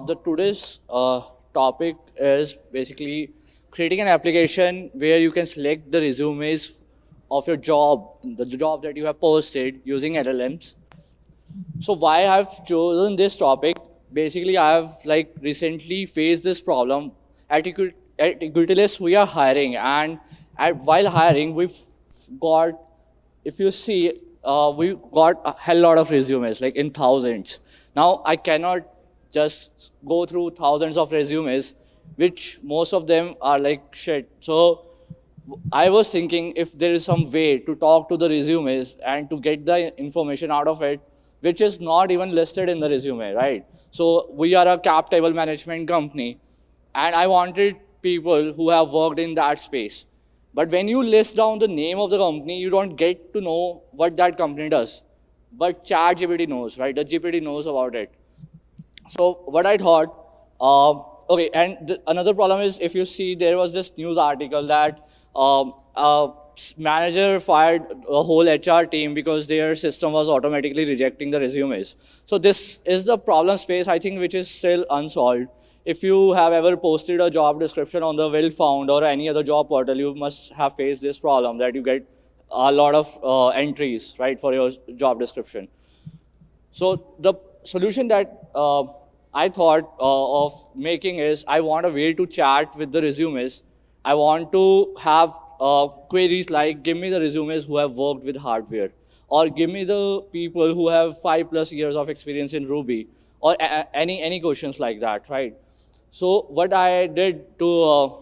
the today's topic is basically creating an application where you can select the resumes of your job, the job that you have posted using LLMs. So why I've chosen this topic? Basically, I've like recently faced this problem. At Equitalist, we are hiring, and while hiring, we've got, if you see, we got a hell lot of resumes, like in thousands. Now I cannot just go through thousands of resumes, which most of them are like shit. So I was thinking if there is some way to talk to the resumes and to get the information out of it, which is not even listed in the resume, right? So we are a cap table management company, and I wanted people who have worked in that space. But when you list down the name of the company, you don't get to know what that company does. But ChatGPT knows, right? The GPT knows about it. So what I thought, okay, and another problem is if you see there was this news article that a manager fired a whole HR team because their system was automatically rejecting the resumes. So this is the problem space, I think, which is still unsolved. If you have ever posted a job description on the Well Found or any other job portal, you must have faced this problem that you get a lot of entries, right, for your job description. So the solution that I thought of making is I want a way to chat with the resumes. I want to have queries like, give me the resumes who have worked with hardware, or give me the people who have 5+ years of experience in Ruby, or any questions like that, right? So what I did to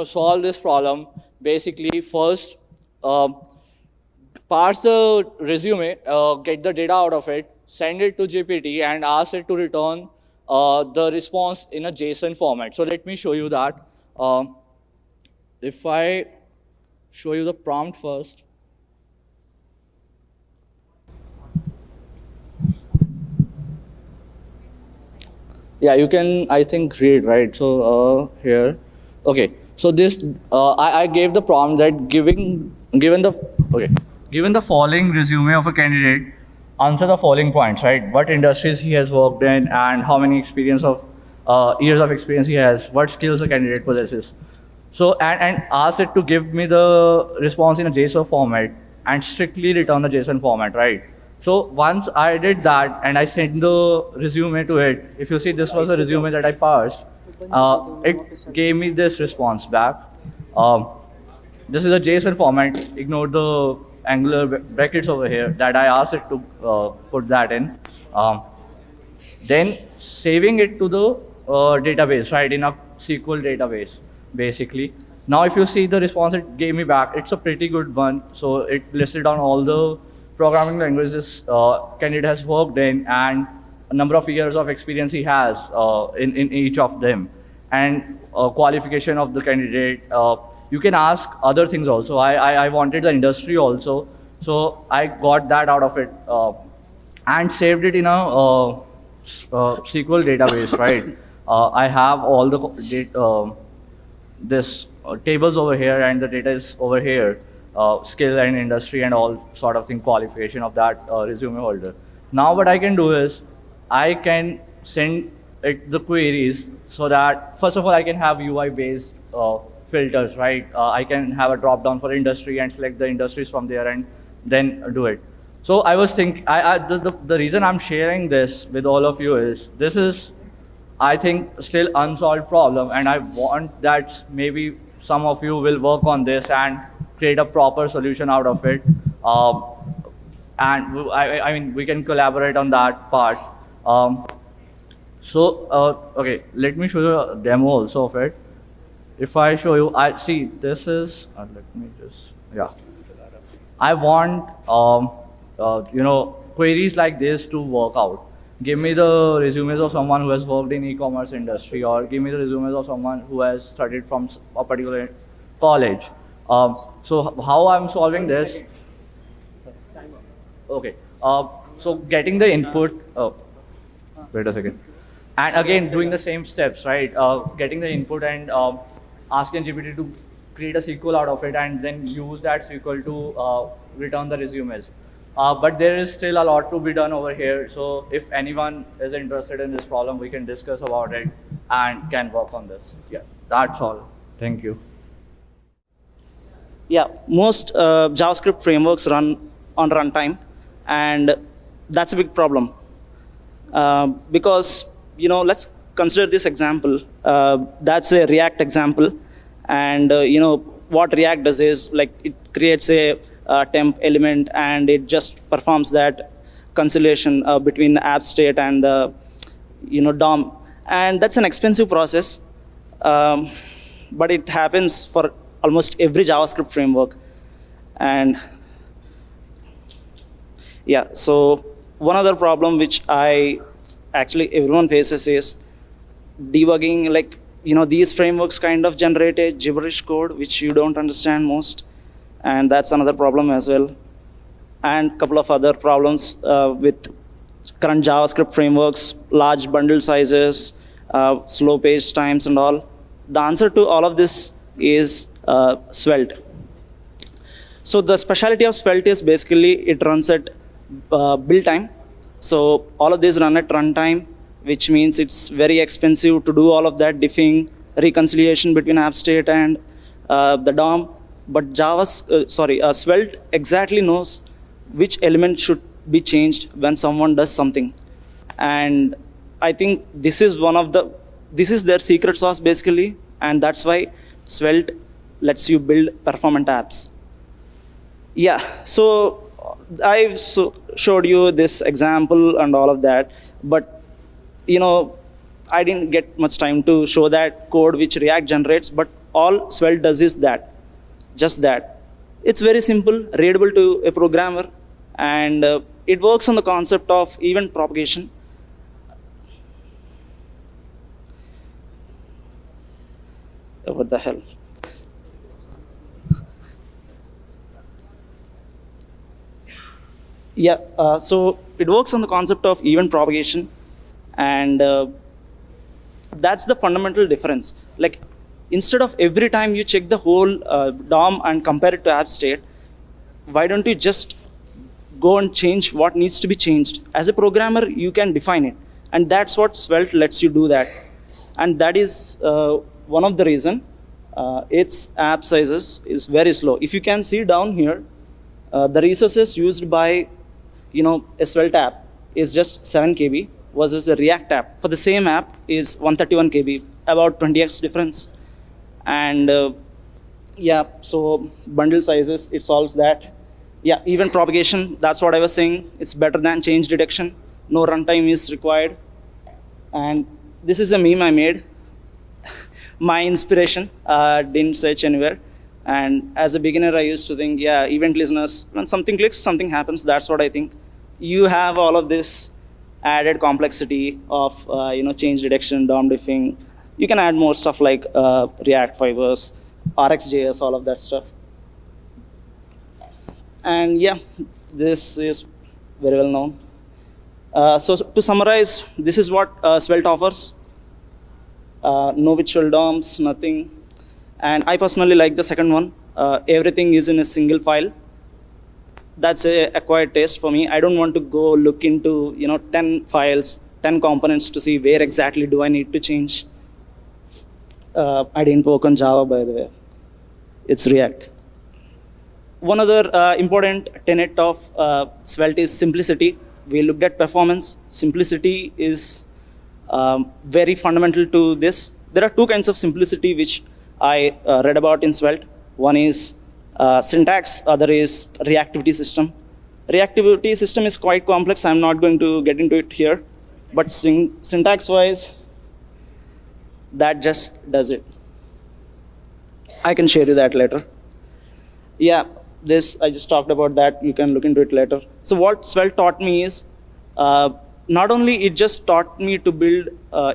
solve this problem, basically first parse the resume, get the data out of it, send it to GPT, and ask it to return the response in a JSON format. So let me show you that. If I show you the prompt first. Yeah, you can, I think, read, right? So here, okay. So this, I gave the prompt that given the following resume of a candidate, answer the following points, right? What industries he has worked in, and how many years of experience he has, what skills the candidate possesses. So, and ask it to give me the response in a JSON format and strictly return the JSON format, right? So once I did that and I sent the resume to it, if you see this was a resume that I parsed, it gave me this response back. This is a JSON format, ignore the Angular brackets over here that I asked it to put that in. Then saving it to the database, right, in a SQL database, basically. Now if you see the response it gave me back, it's a pretty good one. So it listed down all the programming languages candidate has worked in and a number of years of experience he has in each of them, and qualification of the candidate. You can ask other things also. I wanted the industry also, so I got that out of it and saved it in a SQL database, right? I have all the tables over here, and the data is over here. Skill and industry and all sort of thing, qualification of that resume holder. Now what I can do is I can send it the queries so that first of all I can have UI based filters, right? I can have a drop down for industry and select the industries from there and then do it. So I was thinking, the reason I'm sharing this with all of you is this is, I think, still unsolved problem, and I want that maybe some of you will work on this and create a proper solution out of it. And I mean, we can collaborate on that part. Okay, let me show you a demo also of it. If I show you, I see this is, let me just, yeah. I want, queries like this to work out. Give me the resumes of someone who has worked in e-commerce industry, or give me the resumes of someone who has studied from a particular college. So how I'm solving this? Okay. So getting the input. Wait a second. And again, doing the same steps, right? Getting the input and asking GPT to create a SQL out of it, and then use that SQL to return the resumes. But there is still a lot to be done over here. So if anyone is interested in this problem, we can discuss about it and can work on this. Yeah, that's all. Thank you. Yeah, most JavaScript frameworks run on runtime, and that's a big problem. Because, let's consider this example. That's a React example, and what React does is like it creates a temp element, and it just performs that conciliation between the app state and the DOM, and that's an expensive process. Um, but it happens for almost every JavaScript framework. And yeah, so one other problem which everyone faces is debugging. Like, these frameworks kind of generate a gibberish code which you don't understand most, and that's another problem as well. And a couple of other problems with current JavaScript frameworks: large bundle sizes, slow page times, and all. The answer to all of this is Svelte. So the specialty of Svelte is basically it runs at build time. So all of these run at runtime, which means it's very expensive to do all of that diffing, reconciliation between app state and the DOM. But Svelte exactly knows which element should be changed when someone does something. And I think this is their secret sauce basically, and that's why Svelte lets you build performant apps. Yeah, so I showed you this example and all of that, but I didn't get much time to show that code which React generates, but all Svelte does is just that. It's very simple, readable to a programmer, and it works on the concept of event propagation. What the hell? Yeah, so it works on the concept of event propagation, and that's the fundamental difference. Like, instead of every time you check the whole DOM and compare it to app state, why don't you just go and change what needs to be changed? As a programmer, you can define it, and that's what Svelte lets you do that. And that is one of the reason its app sizes is very slow. If you can see down here, the resources used by a Svelte app is just 7 KB versus a React app for the same app is 131 KB, about 20x difference. And yeah, so bundle sizes, it solves that. Yeah, event propagation, that's what I was saying. It's better than change detection. No runtime is required. And this is a meme I made. My inspiration, didn't search anywhere. And as a beginner, I used to think, yeah, event listeners, when something clicks, something happens. That's what I think. You have all of this added complexity of change detection, DOM diffing. You can add more stuff like React fibers, RxJS, all of that stuff. And yeah, this is very well known. So to summarize, this is what Svelte offers. No virtual DOMs, nothing. And I personally like the second one. Everything is in a single file. That's a acquired taste for me. I don't want to go look into 10 files, 10 components to see where exactly do I need to change. I didn't work on Java, by the way. It's React. One other important tenet of Svelte is simplicity. We looked at performance. Simplicity is very fundamental to this. There are two kinds of simplicity which I read about in Svelte. One is syntax, other is reactivity system. Reactivity system is quite complex. I'm not going to get into it here. But syntax-wise, that just does it. I can share you that later. Yeah, this, I just talked about that. You can look into it later. So what Svelte taught me is, not only it just taught me to build,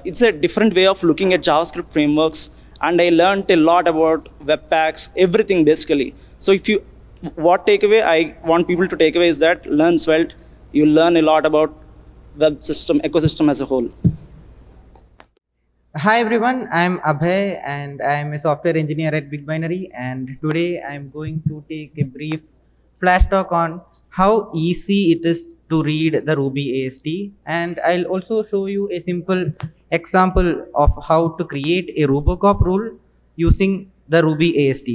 it's a different way of looking at JavaScript frameworks. And I learned a lot about Webpacks, everything basically. So what takeaway I want people to take away is that learn Svelte. You learn a lot about web system, ecosystem as a whole. Hi everyone, I'm Abhay and I'm a software engineer at Big Binary, and today I'm going to take a brief flash talk on how easy it is to read the Ruby AST, and I'll also show you a simple example of how to create a RubyConf rule using the Ruby AST.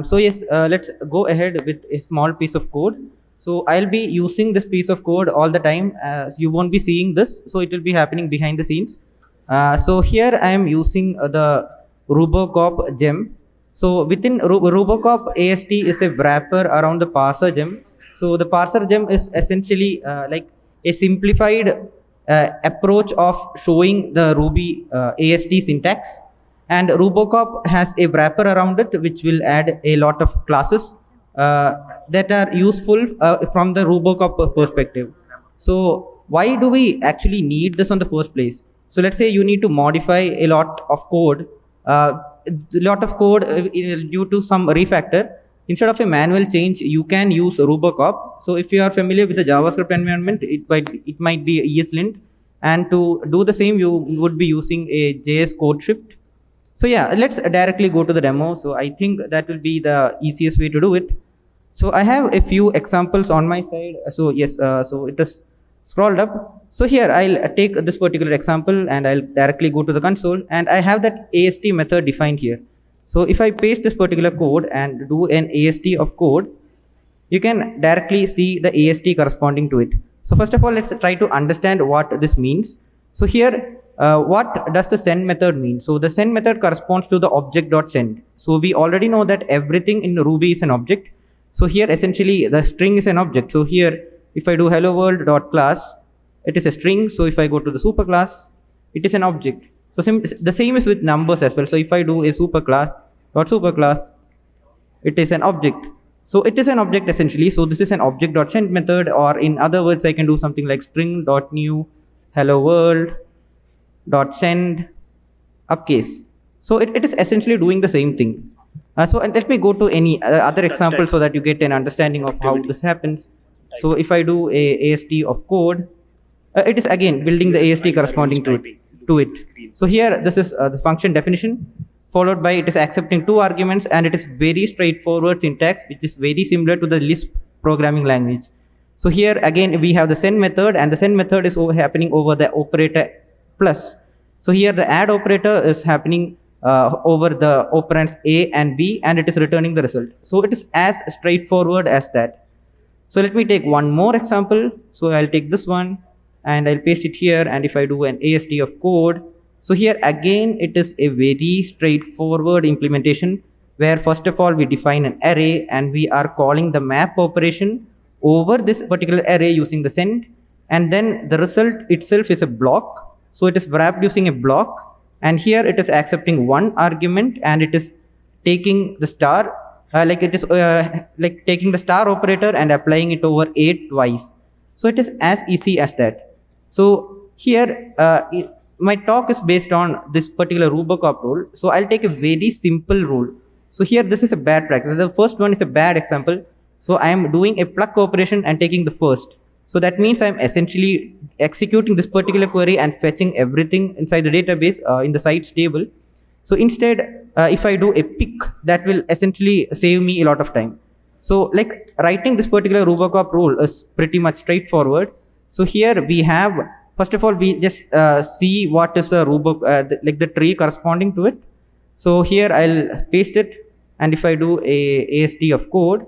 So yes, let's go ahead with a small piece of code. So I'll be using this piece of code all the time. You won't be seeing this, so it will be happening behind the scenes. So here I am using the RubyConf gem. So within RubyConf AST is a wrapper around the parser gem. So the parser gem is essentially like a simplified approach of showing the Ruby AST syntax, and RubyConf has a wrapper around it which will add a lot of classes that are useful from the RubyConf perspective. So why do we actually need this on the first place? So let's say you need to modify a lot of code, due to some refactor. Instead of a manual change, you can use RubyConf. So if you are familiar with the JavaScript environment, it might be ESLint, and to do the same, you would be using a JS code shift. So yeah, let's directly go to the demo. So I think that will be the easiest way to do it. So I have a few examples on my side. So yes, so it is scrolled up. So here I'll take this particular example and I'll directly go to the console, and I have that AST method defined here. So if I paste this particular code and do an AST of code, you can directly see the AST corresponding to it. So first of all, let's try to understand what this means. So here, what does the send method mean? So the send method corresponds to the object.send. So we already know that everything in Ruby is an object. So here essentially the string is an object. So here if I do hello world dot class, it is a string. So if I go to the superclass, it is an object. So the same is with numbers as well. So if I do a superclass dot superclass, it is an object. So it is an object essentially. So this is an object.send method, or in other words, I can do something like string.new hello world dot send upcase. So it is essentially doing the same thing. So and let me go to any other example so that you get an understanding of how this happens. So if I do a AST of code, it is again building the AST corresponding to it. So here this is the function definition, followed by it is accepting two arguments, and it is very straightforward syntax which is very similar to the Lisp programming language. So here again we have the send method, and the send method is happening over the operator plus. So here the add operator is happening over the operands A and B, and it is returning the result. So it is as straightforward as that. So let me take one more example. So I'll take this one and I'll paste it here, and if I do an AST of code, so here again it is a very straightforward implementation where first of all we define an array and we are calling the map operation over this particular array using the send, and then the result itself is a block. So it is wrapped using a block, and here it is accepting one argument and it is taking the star like taking the star operator and applying it over A twice. So it is as easy as that. So here my talk is based on this particular RubyConf rule. So I'll take a very simple rule. So here this is a bad practice. The first one is a bad example. So I am doing a pluck operation and taking the first. So that means I'm essentially executing this particular query and fetching everything inside the database in the sites table. So instead, if I do a pick, that will essentially save me a lot of time. So like writing this particular RubyConf rule is pretty much straightforward. So here we have, first of all, we just see what is the like the tree corresponding to it. So here I'll paste it, and if I do a AST of code,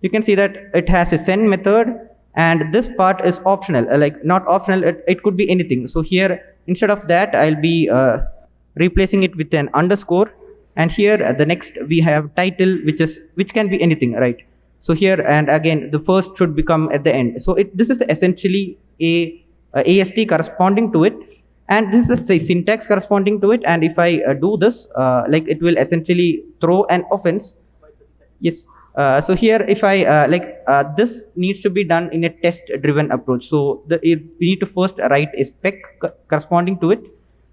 you can see that it has a send method, and this part is optional, like not optional, it could be anything. So here instead of that I'll be replacing it with an underscore, and here the next we have title, which can be anything, right? So here, and again the first should become at the end. So this is essentially a AST corresponding to it, and this is the syntax corresponding to it. And if I do this, like it will essentially throw an offense. Yes. So here if I this needs to be done in a test driven approach. So we need to first write a spec corresponding to it.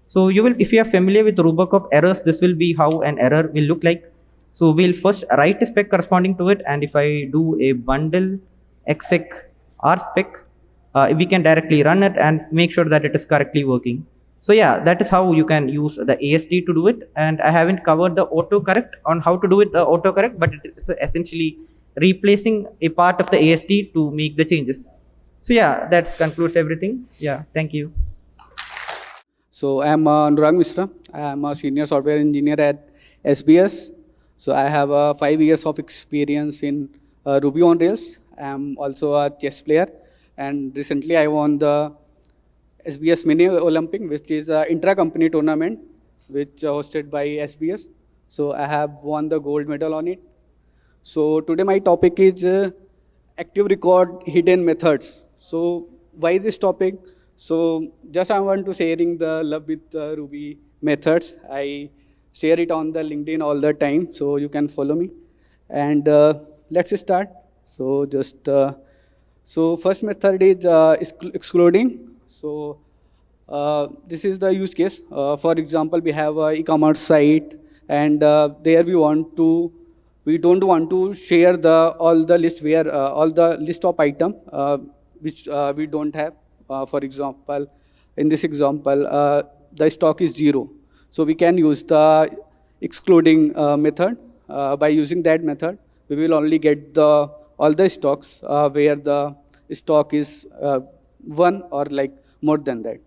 So you will, if you are familiar with RubyConf errors, this will be how an error will look like. So we'll first write a spec corresponding to it, and if I do a bundle exec rspec, we can directly run it and make sure that it is correctly working. So yeah, that is how you can use the AST to do it. And I haven't covered the autocorrect on how to do it autocorrect, but it is essentially replacing a part of the AST to make the changes. So yeah, that concludes everything. Yeah, thank you. So I'm Anurag Mishra. I'm a senior software engineer at SBS. So I have 5 years of experience in Ruby on Rails. I'm also a chess player, and recently I won the SBS Mini Olympic, which is an intra-company tournament, which hosted by SBS. So I have won the gold medal on it. So today my topic is active record hidden methods. So why this topic? So just I want to sharing the love with Ruby methods. I share it on the LinkedIn all the time, so you can follow me. And let's start. So so first method is excluding. So this is the use case. For example, we have a e-commerce site, and there we don't want to share all the list where all the list of item which we don't have. For example, in this example, the stock is 0. So we can use the excluding method. By using that method, we will only get all the stocks where the stock is 1 or like more than that.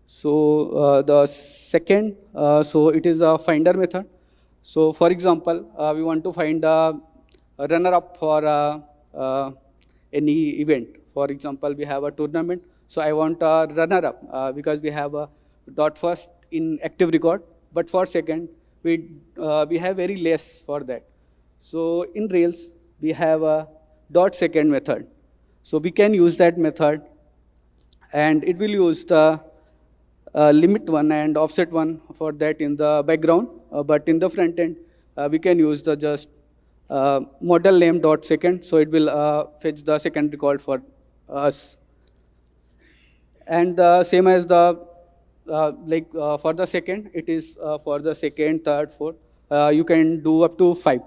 So the second, so it is a finder method. So for example, we want to find a runner-up for any event. For example, we have a tournament. So I want a runner-up because we have a dot first in active record, but for second, we have very less for that. So in Rails, we have a dot second method. So we can use that method, and it will use the limit one and offset one for that in the background, but in the front end, we can use the just model name dot second, so it will fetch the second record for us. And same as the for the second, it is for the second, third, fourth. You can do up to 5.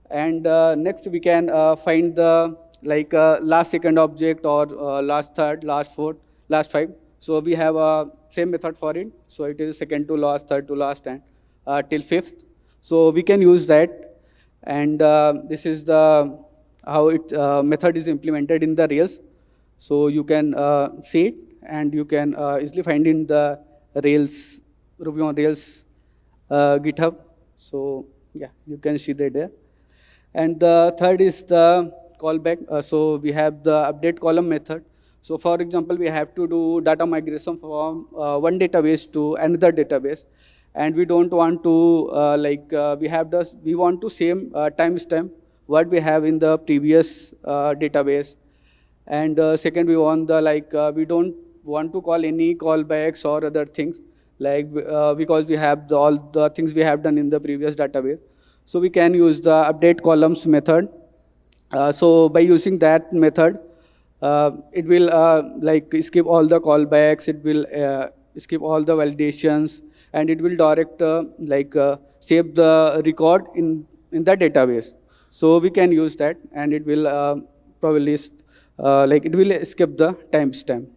And next we can find the last second object or last third, last fourth, last 5. So we have a same method for it. So it is second to last, third to last, and till 5th. So we can use that. And this is the how it method is implemented in the Rails. So you can see it, and you can easily find in the Rails, Ruby on Rails GitHub. So yeah, you can see that there. And the third is the callback. So we have the update column method. So for example, we have to do data migration from one database to another database, and we don't want to we want to same timestamp what we have in the previous database. And second, we want the we don't want to call any callbacks or other things because we have all the things we have done in the previous database. So we can use the update columns method. So by using that method, it will skip all the callbacks, it will skip all the validations, and it will direct save the record in the database. So we can use that, and it will probably it will skip the timestamp.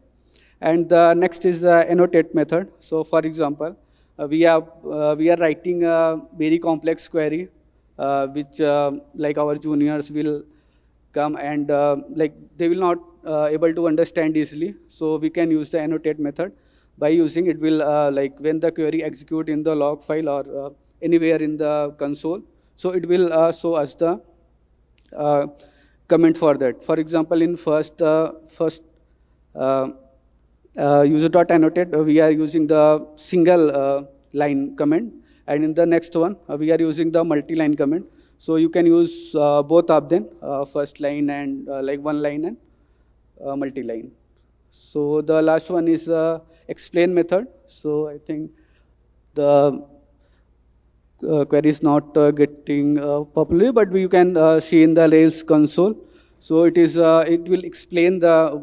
And the next is annotate method. So for example, we are writing a very complex query, which our juniors will come and they will not able to understand easily. So we can use the annotate method. By using it, will when the query execute in the log file or anywhere in the console, so it will show us the comment for that. For example, in first user.annotate, we are using the single line comment, and in the next one, we are using the multi-line comment. So you can use both of them, first line and one line and multi-line. So the last one is explain method. So I think the query is not getting popular, but you can see in the Rails console. So it will explain the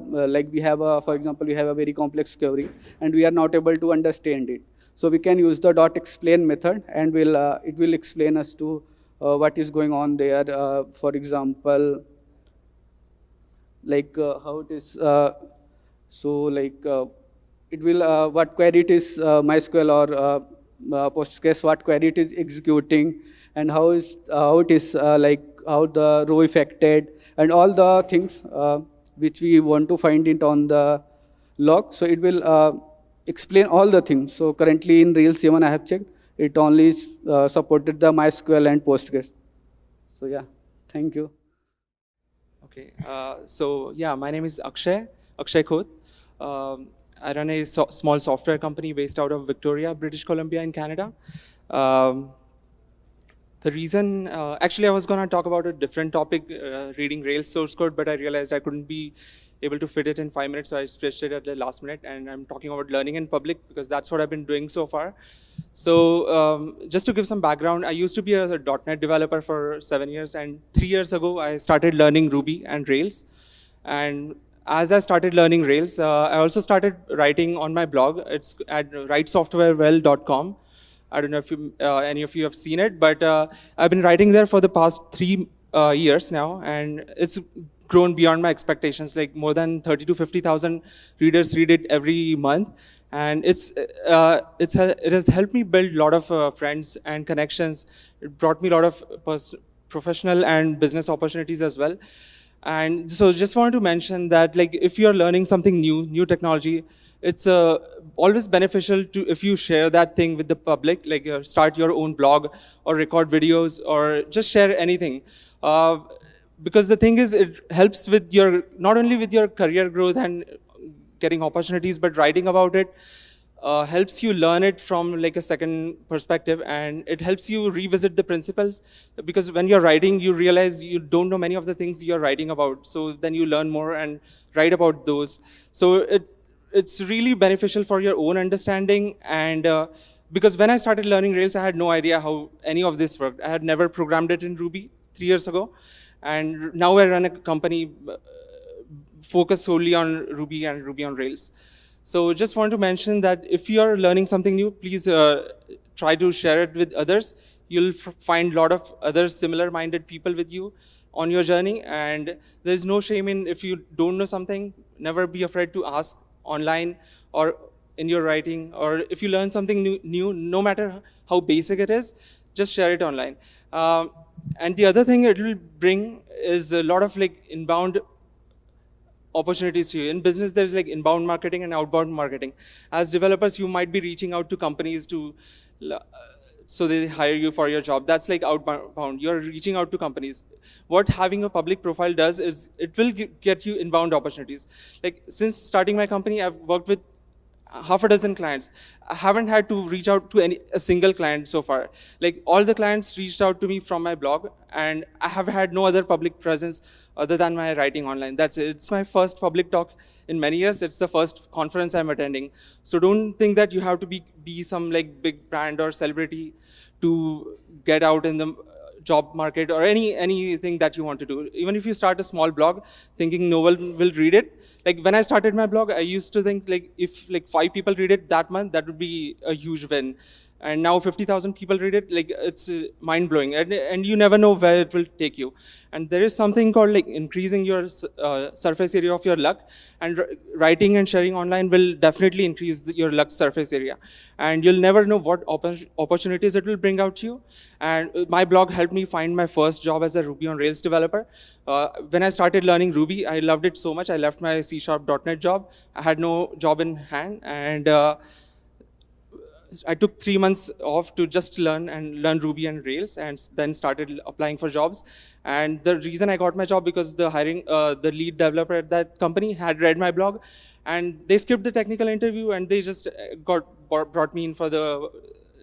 we have for example, we have a very complex query and we are not able to understand it. So we can use the .explain method, and it will explain us to what is going on there. For example, how it is. It will what query it is, MySQL or Postgres, what query it is executing, and how it is how the row affected, and all the things which we want to find it on the log. So it will explain all the things. So currently in Rails 7 I have checked, it only supported the MySQL and Postgres. So yeah, thank you. Okay, so yeah, my name is Akshay Khot. I run a small software company based out of Victoria, British Columbia in Canada. The reason, actually I was gonna talk about a different topic, reading Rails source code, but I realized I couldn't be able to fit it in 5 minutes, so I switched it at the last minute, and I'm talking about learning in public because that's what I've been doing so far. So just to give some background, I used to be a .NET developer for 7 years, and 3 years ago I started learning Ruby and Rails. And as I started learning Rails, I also started writing on my blog. It's at writesoftwarewell.com. I don't know if any of you have seen it, but I've been writing there for the past 3 years now, and it's grown beyond my expectations. Like more than 30 to 50,000 readers read it every month, and it has helped me build a lot of friends and connections. It brought me a lot of professional and business opportunities as well. And so just wanted to mention that, like, if you're learning something new technology, it's always beneficial to, if you share that thing with the public, like start your own blog or record videos or just share anything. Because the thing is, it helps with your, not only with your career growth and getting opportunities, but writing about it helps you learn it from like a second perspective, and it helps you revisit the principles, because when you're writing, you realize you don't know many of the things you're writing about. So then you learn more and write about those. So it's really beneficial for your own understanding. And because when I started learning Rails, I had no idea how any of this worked. I had never programmed it in Ruby 3 years ago. And now I run a company focused solely on Ruby and Ruby on Rails. So just want to mention that if you're learning something new, please try to share it with others. You'll find a lot of other similar-minded people with you on your journey. And there's no shame in, if you don't know something, never be afraid to ask online or in your writing, or if you learn something new, no matter how basic it is, just share it online. And the other thing it will bring is a lot of like inbound opportunities to you. In business, there's like inbound marketing and outbound marketing. As developers, you might be reaching out to companies to, so they hire you for your job. That's like outbound. You're reaching out to companies. What having a public profile does is it will get you inbound opportunities. Like since starting my company, I've worked with half a dozen clients. I haven't had to reach out to a single client so far. Like all the clients reached out to me from my blog, and I have had no other public presence other than my writing online. That's it. It's my first public talk in many years. It's the first conference I'm attending. So don't think that you have to be some like big brand or celebrity to get out in the job market or anything that you want to do. Even if you start a small blog thinking no one will read it, like when I started my blog, I used to think like if like 5 people read it that month, that would be a huge win. And now 50,000 people read it, like it's mind-blowing, and you never know where it will take you. And there is something called like increasing your surface area of your luck, and writing and sharing online will definitely increase your luck surface area. And you'll never know what opportunities it will bring out to you. And my blog helped me find my first job as a Ruby on Rails developer. When I started learning Ruby, I loved it so much. I left my C#.NET job. I had no job in hand, and I took 3 months off to just learn Ruby and Rails, and then started applying for jobs. And the reason I got my job because the lead developer at that company had read my blog, and they skipped the technical interview, and they just brought me in for the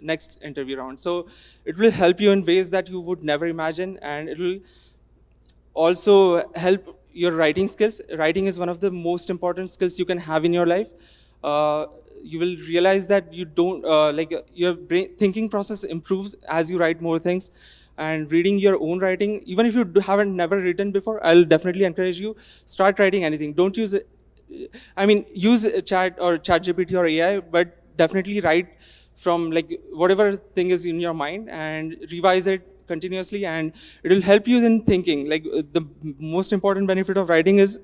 next interview round. So it will help you in ways that you would never imagine, and it will also help your writing skills. Writing is one of the most important skills you can have in your life. You will realize that you don't, your thinking process improves as you write more things. And reading your own writing, even if you haven't never written before, I'll definitely encourage you, start writing anything. Don't use it, use chat or ChatGPT or AI, but definitely write from like whatever thing is in your mind and revise it continuously, and it will help you in thinking. Like the most important benefit of writing is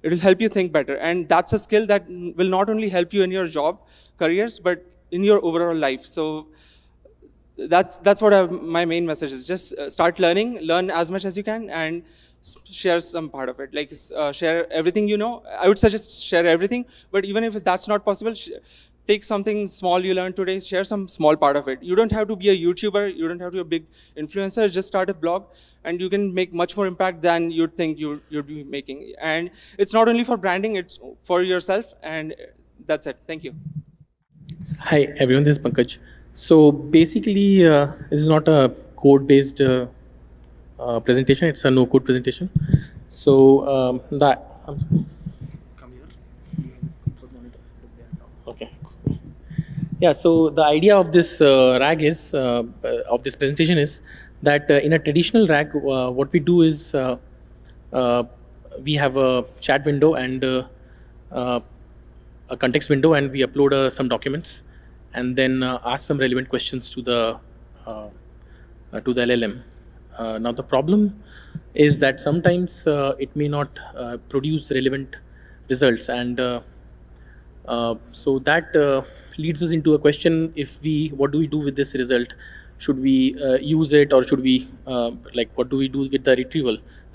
it will help you think better. And that's a skill that will not only help you in your job careers, but in your overall life. So that's what my main message is. Just start learning, learn as much as you can, and share some part of it. Like share everything you know. I would suggest share everything, but even if that's not possible, take something small you learned today, share some small part of it. You don't have to be a YouTuber, you don't have to be a big influencer, just start a blog, and you can make much more impact than you'd think you'd be making. And it's not only for branding, it's for yourself, and that's it. Thank you. Hi everyone, this is Pankaj. So basically, this is not a code-based presentation; it's a no-code presentation. So okay. Yeah. So the idea of this RAG is of this presentation is that in a traditional RAG, what we do is we have a chat window and a context window, and we upload some documents, and then ask some relevant questions to the LLM. Now the problem is that sometimes it may not produce relevant results, and so that leads us into a question: what do we do with this result? Should we use it, or should we what do we do with the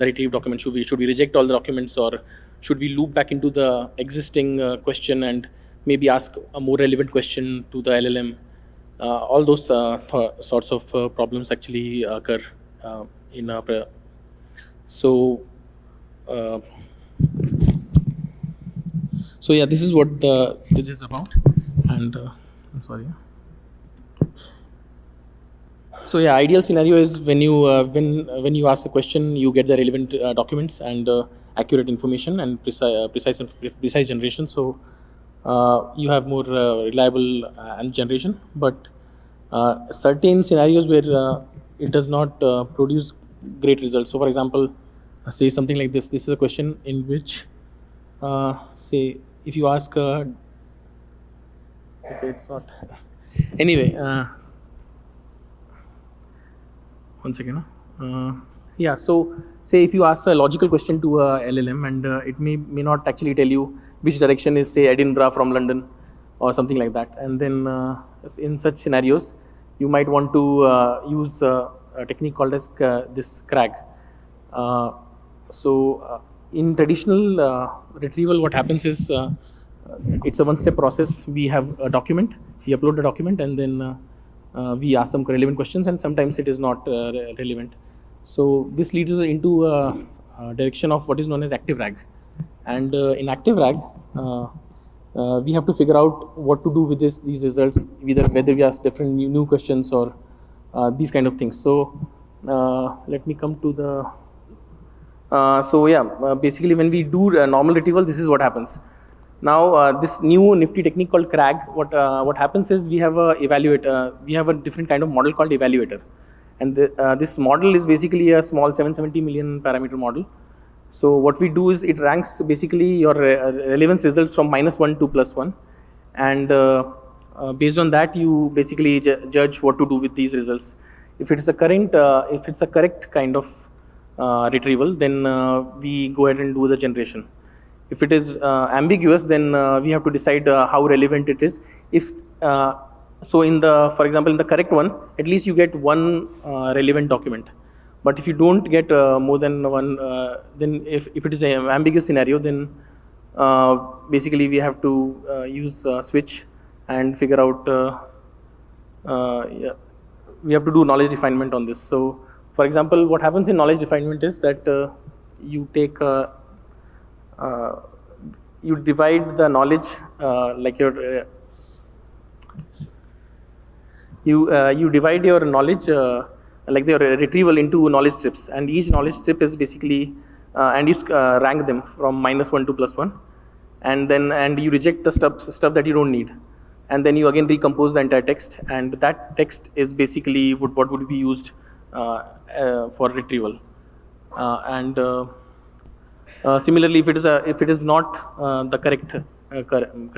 retrieve document? Should we reject all the documents, or should we loop back into the existing question and maybe ask a more relevant question to the LLM? All those sorts of problems actually occur in a so yeah, this is what this is about, and I'm sorry. So yeah, ideal scenario is when you ask a question, you get the relevant documents and accurate information and precise generation. So you have more reliable generation. But certain scenarios where it does not produce great results. So for example, say something like this. This is a question in which say if you ask okay, it's not anyway. One second. Yeah, so say if you ask a logical question to a LLM, and it may not actually tell you which direction is, say, Edinburgh from London or something like that. And then in such scenarios, you might want to use a technique called as this CRAG. In traditional retrieval, what happens is it's a one-step process. We have a document, we upload the document, and then we ask some relevant questions, and sometimes it is not relevant. So this leads us into a direction of what is known as active RAG. And in active RAG, we have to figure out what to do with these results, whether we ask different new questions or these kind of things. So let me come to the. Basically, when we do normal retrieval, this is what happens. Now, this new nifty technique called CRAG, what happens is we have a different kind of model called evaluator. And this model is basically a small 770 million parameter model. So what we do is it ranks basically your relevance results from -1 to +1. And based on that, you basically judge what to do with these results. If it's a correct kind of retrieval, then we go ahead and do the generation. If it is ambiguous, then we have to decide how relevant it is. For example, in the correct one, at least you get one relevant document. But if you don't get more than one, then if it is an ambiguous scenario, then basically we have to use switch and figure out. We have to do knowledge refinement on this. So, for example, what happens in knowledge refinement is that you take you divide the knowledge you divide your knowledge like the retrieval into knowledge strips, and each knowledge strip is basically and you rank them from -1 to +1, and you reject the stuff that you don't need, and then you again recompose the entire text, and that text is basically what would be used for retrieval. Similarly, if it is not the correct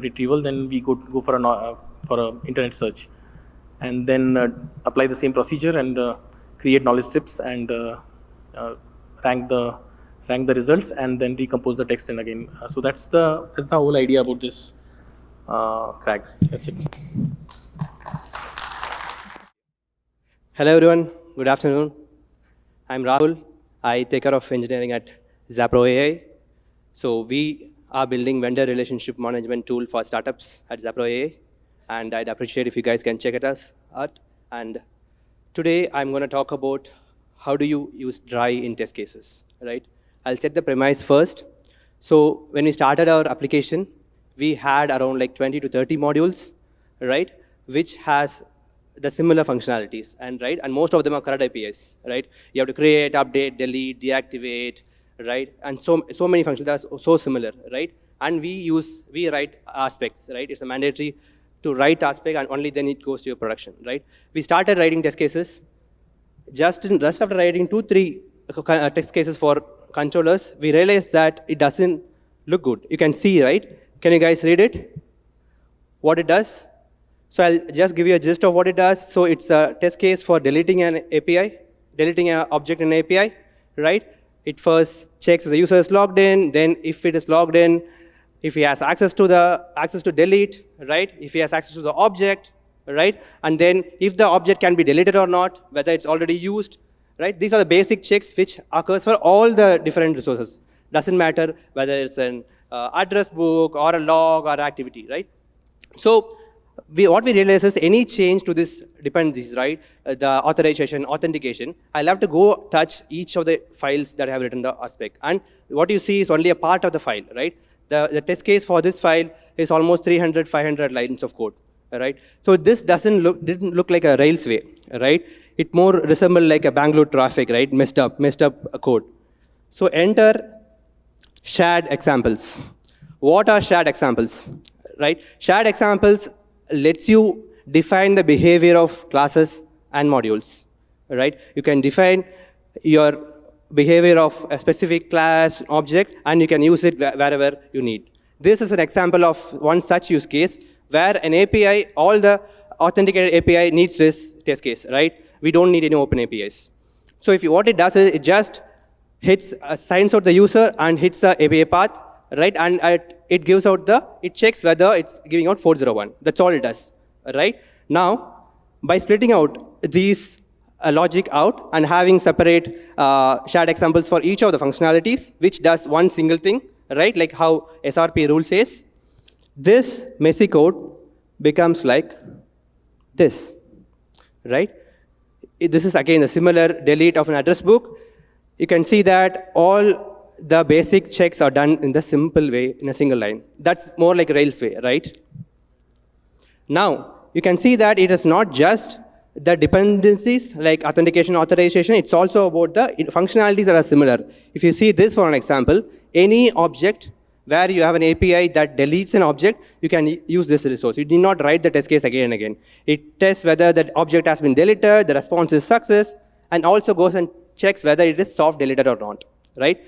retrieval, then we go for a internet search, and then apply the same procedure and create knowledge strips and rank the results, and then recompose the text. And again, so that's the whole idea about this CRAG. That's it. Hello everyone, good afternoon. I'm Rahul. I take care of engineering at Zapro AI. So we are building vendor relationship management tool for startups at Zapro AI. And I'd appreciate if you guys can check it out. And today I'm going to talk about how do you use dry in test cases, right? I'll set the premise first. So when we started our application, we had around like 20 to 30 modules, right? Which has the similar functionalities, and most of them are CRUD APIs, right? You have to create, update, delete, deactivate, right? And so many functions that are so similar, right? And we write aspects, right? It's a mandatory to write aspect, and only then it goes to your production, right? We started writing test cases. Just after writing 2-3 test cases for controllers, we realized that it doesn't look good. You can see, right? Can you guys read it? What it does? So I'll just give you a gist of what it does. So it's a test case for deleting an API, deleting an object in an API, right? It first checks if the user is logged in, then if it is logged in, if he has access to delete, right? If he has access to the object, right? And then if the object can be deleted or not, whether it's already used, right? These are the basic checks which occurs for all the different resources. Doesn't matter whether it's an address book or a log or activity, right? So what we realize is any change to this dependencies, right? The authorization, authentication, I'll have to go touch each of the files that I have written the aspect. And what you see is only a part of the file, right? The test case for this file is almost 300, 500 lines of code, right? So this didn't look like a Rails way, right? It more resembled like a Bangalore traffic, right? Messed up code. So enter shared examples. What are shared examples, right? Shared examples lets you define the behavior of classes and modules, right? You can define your behavior of a specific class, object, and you can use it wherever you need. This is an example of one such use case where an API, all the authenticated API needs this test case, right? We don't need any open APIs. So what it does is it just signs out the user and hits the API path, right? And it gives out it checks whether it's giving out 401. That's all it does, right? Now, by splitting out these logic out and having separate shared examples for each of the functionalities, which does one single thing, right? Like how SRP rule says, this messy code becomes like this, right? This is again a similar delete of an address book. You can see that all the basic checks are done in the simple way in a single line. That's more like Rails way, right? Now, you can see that it is not just the dependencies like authentication, authorization, it's also about the functionalities that are similar. If you see this for an example, any object where you have an API that deletes an object, you can use this resource. You need not write the test case again and again. It tests whether that object has been deleted, the response is success, and also goes and checks whether it is soft deleted or not, right?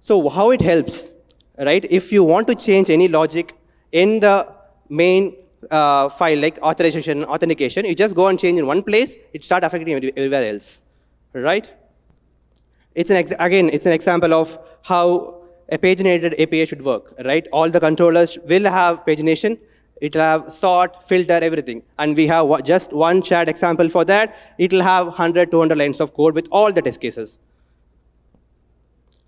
So how it helps, right? If you want to change any logic in the main file like authorization, authentication, you just go and change in one place, it starts affecting everywhere else, right? It's an example of how a paginated API should work, right? All the controllers will have pagination. It will have sort, filter, everything. And we have just one shared example for that. It will have 100, 200 lines of code with all the test cases.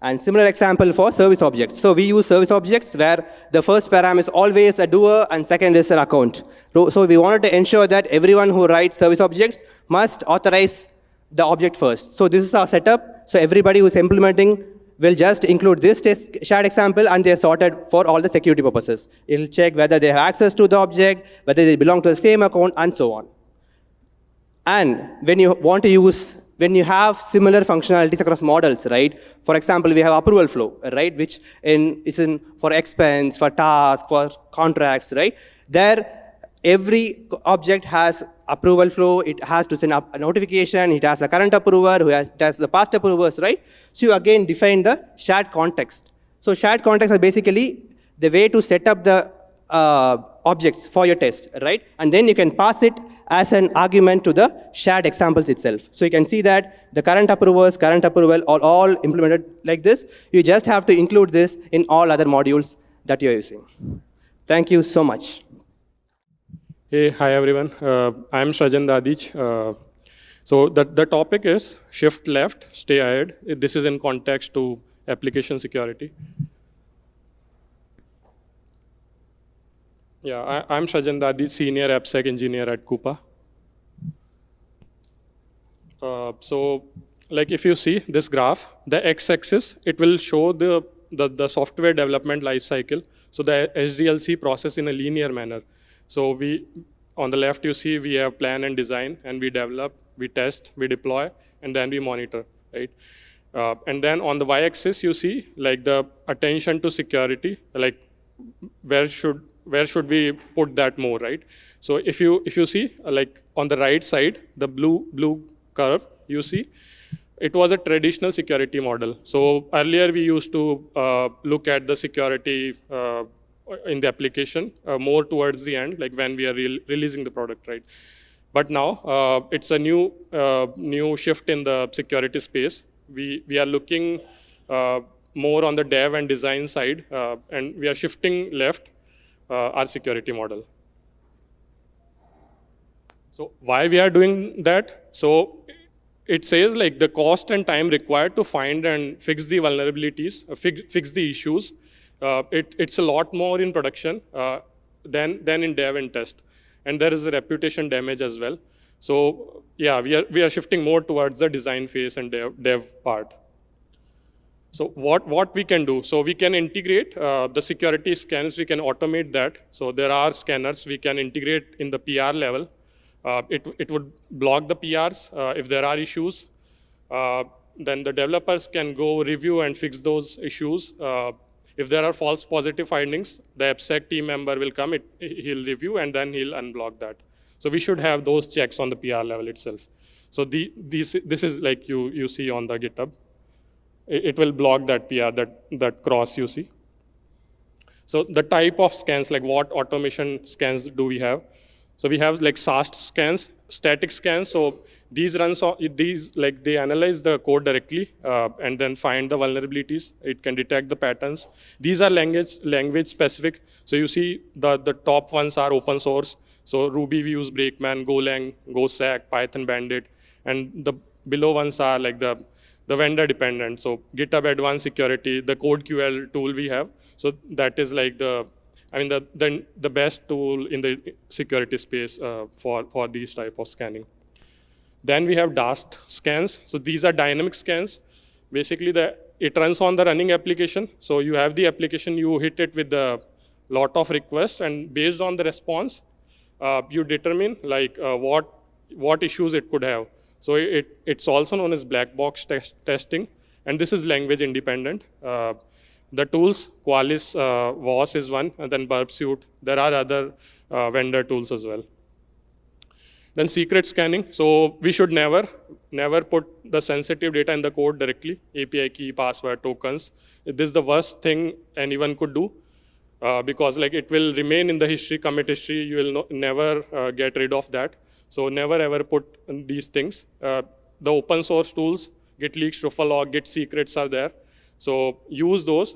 And similar example for service objects. So we use service objects where the first param is always a doer and second is an account. So we wanted to ensure that everyone who writes service objects must authorize the object first. So this is our setup. So everybody who's implementing will just include this shared example and they're sorted for all the security purposes. It'll check whether they have access to the object, whether they belong to the same account, and so on. And when you have similar functionalities across models, right? For example, we have approval flow, right? Which is in for expense, for task, for contracts, right? There, every object has approval flow. It has to send up a notification. It has a current approver who has the past approvers, right? So you again define the shared context. So shared context are basically the way to set up the objects for your test, right? And then you can pass it as an argument to the shared examples itself. So you can see that the current approvers, current approval are all implemented like this. You just have to include this in all other modules that you're using. Thank you so much. Hey, hi everyone. I'm Shrajan Dadij. So the topic is shift left, stay ahead. This is in context to application security. Yeah, I'm Shajan Dadi, Senior AppSec Engineer at Coupa. So like if you see this graph, the x-axis, it will show the software development life cycle. So the SDLC process in a linear manner. So on the left, you see we have plan and design, and we develop, we test, we deploy, and then we monitor, right? And then on the y-axis, you see like the attention to security, like where should we put that more, right? So if you see like on the right side, the blue curve, you see, it was a traditional security model. So earlier we used to look at the security in the application more towards the end, like when we are releasing the product, right? But now it's a new shift in the security space. We are looking more on the dev and design side, and we are shifting left our security model. So why we are doing that? So it says like the cost and time required to find and fix the vulnerabilities, fix the issues. It's a lot more in production than in dev and test. And there is a reputation damage as well. So yeah, we are shifting more towards the design phase and dev part. So what we can do? So we can integrate the security scans, we can automate that. So there are scanners we can integrate in the PR level. It would block the PRs if there are issues. Then the developers can go review and fix those issues. If there are false positive findings, the AppSec team member will come, he'll review, and then he'll unblock that. So we should have those checks on the PR level itself. So this is like you see on the GitHub. It will block that PR, that cross you see. So the type of scans, like what automation scans do we have? So we have like SAST scans, static scans. So these they analyze the code directly and then find the vulnerabilities. It can detect the patterns. These are language specific. So you see the top ones are open source. So Ruby we use Brakeman, Golang, GoSack, Python Bandit, and the below ones are like the vendor dependent. So GitHub Advanced Security, the CodeQL tool we have. So that is like the best tool in the security space for these type of scanning. Then we have DAST scans. So these are dynamic scans. Basically, it runs on the running application. So you have the application, you hit it with a lot of requests, and based on the response, you determine like what issues it could have. So it's also known as black box testing, and this is language independent. The tools, Qualys, WAS is one, and then Burp Suite. There are other vendor tools as well. Then secret scanning. So we should never put the sensitive data in the code directly, API key, password, tokens. This is the worst thing anyone could do because like it will remain in the history, commit history. You will never get rid of that. So never ever put these things. The open source tools, GitLeaks, Truffalog, Git secrets are there. So use those.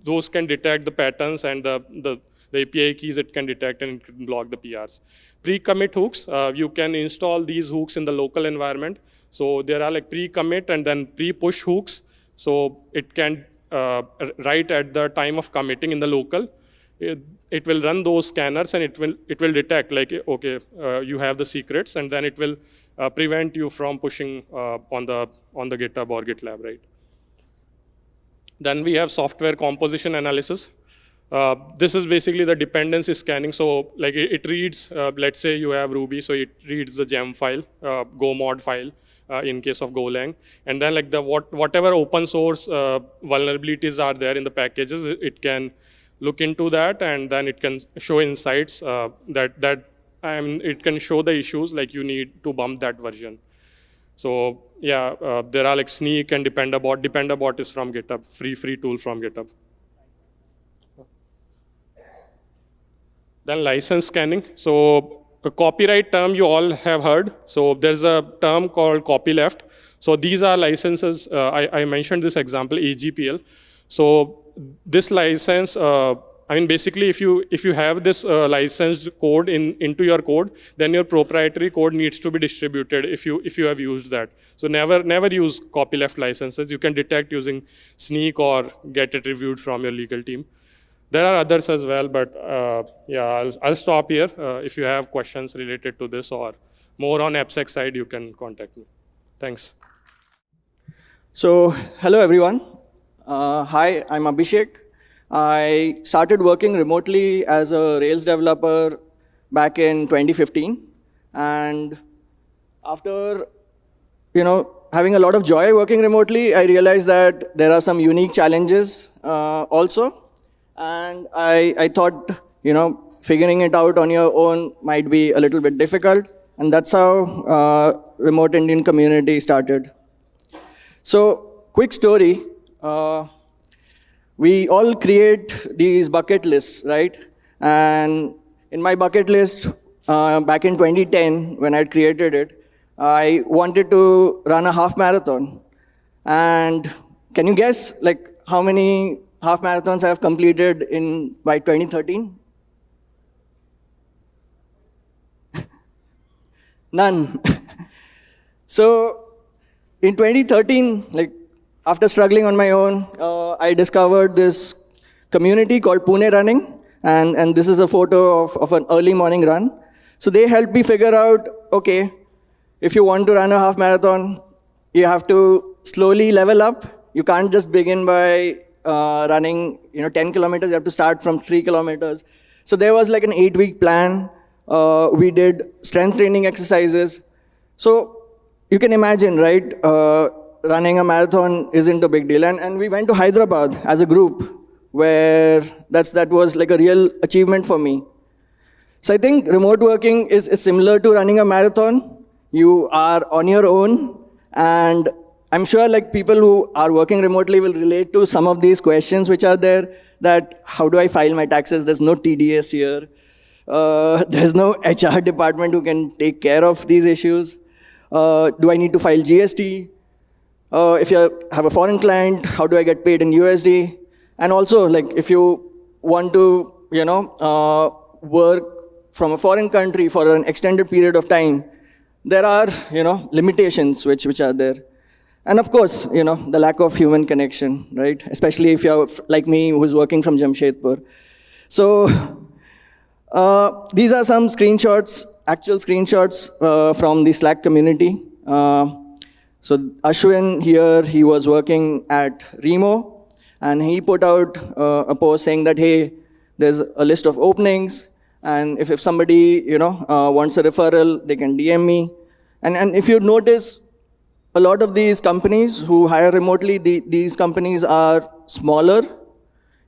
Those can detect the patterns and the API keys it can detect, and it can block the PRs. Pre-commit hooks, you can install these hooks in the local environment. So there are like pre-commit and then pre-push hooks. So it can right at the time of committing in the local, it will run those scanners, and it will detect like, okay, you have the secrets, and then it will prevent you from pushing on the GitHub or GitLab, right? Then we have software composition analysis. This is basically the dependency scanning. So like it reads, let's say you have Ruby, so it reads the gem file, Go mod file in case of Golang. And then like whatever open source vulnerabilities are there in the packages, it can look into that, and then it can show insights it can show the issues, like you need to bump that version. So yeah, there are like Sneak and Dependabot. Dependabot is from GitHub, free tool from GitHub. Then license scanning. So a copyright term you all have heard. So there's a term called copyleft. So these are licenses. I mentioned this example, AGPL. So this license I mean, basically, if you have this licensed code into your code, then your proprietary code needs to be distributed if you have used that. So never use copyleft licenses. You can detect using Sneak or get it reviewed from your legal team. There are others as well, but yeah, I'll stop here. If you have questions related to this or more on AppSec side, you can contact me. Thanks. So, hello everyone. Hi, I'm Abhishek. I started working remotely as a Rails developer back in 2015. And after, having a lot of joy working remotely, I realized that there are some unique challenges also. And I thought, figuring it out on your own might be a little bit difficult. And that's how remote Indian community started. So, quick story. We all create these bucket lists, right? And in my bucket list, back in 2010, when I created it, I wanted to run a half marathon. And can you guess, how many half marathons I have completed by 2013? None. So, in 2013, after struggling on my own, I discovered this community called Pune Running, and this is a photo of an early morning run. So they helped me figure out, okay, if you want to run a half marathon, you have to slowly level up. You can't just begin by running 10 kilometers, you have to start from 3 kilometers. So there was an 8-week plan. We did strength training exercises. So you can imagine, right? Running a marathon isn't a big deal. And we went to Hyderabad as a group, where that was a real achievement for me. So I think remote working is similar to running a marathon. You are on your own, and I'm sure people who are working remotely will relate to some of these questions which are there, that how do I file my taxes? There's no TDS here. There's no HR department who can take care of these issues. Do I need to file GST? If you have a foreign client, how do I get paid in USD? And also, if you want to, work from a foreign country for an extended period of time, there are, limitations which are there. And of course, the lack of human connection, right? Especially if you're like me, who's working from Jamshedpur. So these are some screenshots, actual screenshots from the Slack community. So Ashwin here, he was working at Remo, and he put out a post saying that, hey, there's a list of openings, and if somebody wants a referral, they can DM me. And if you notice, a lot of these companies who hire remotely, these companies are smaller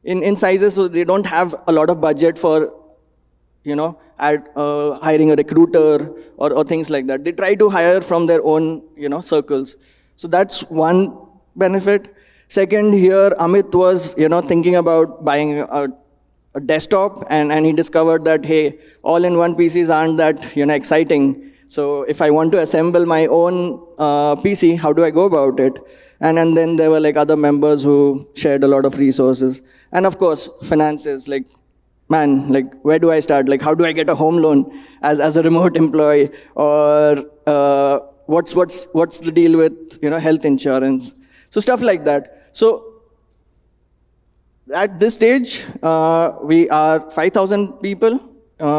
in sizes, so they don't have a lot of budget for hiring a recruiter or things like that. They try to hire from their own, circles. So that's one benefit. Second, here, Amit was, thinking about buying a desktop, and he discovered that, hey, all-in-one PCs aren't that, exciting. So if I want to assemble my own PC, how do I go about it? And then there were other members who shared a lot of resources. And of course, finances, man, where do I start? How do I get a home loan as a remote employee? Or what's the deal with health insurance? So stuff like that. So at this stage, we are 5,000 people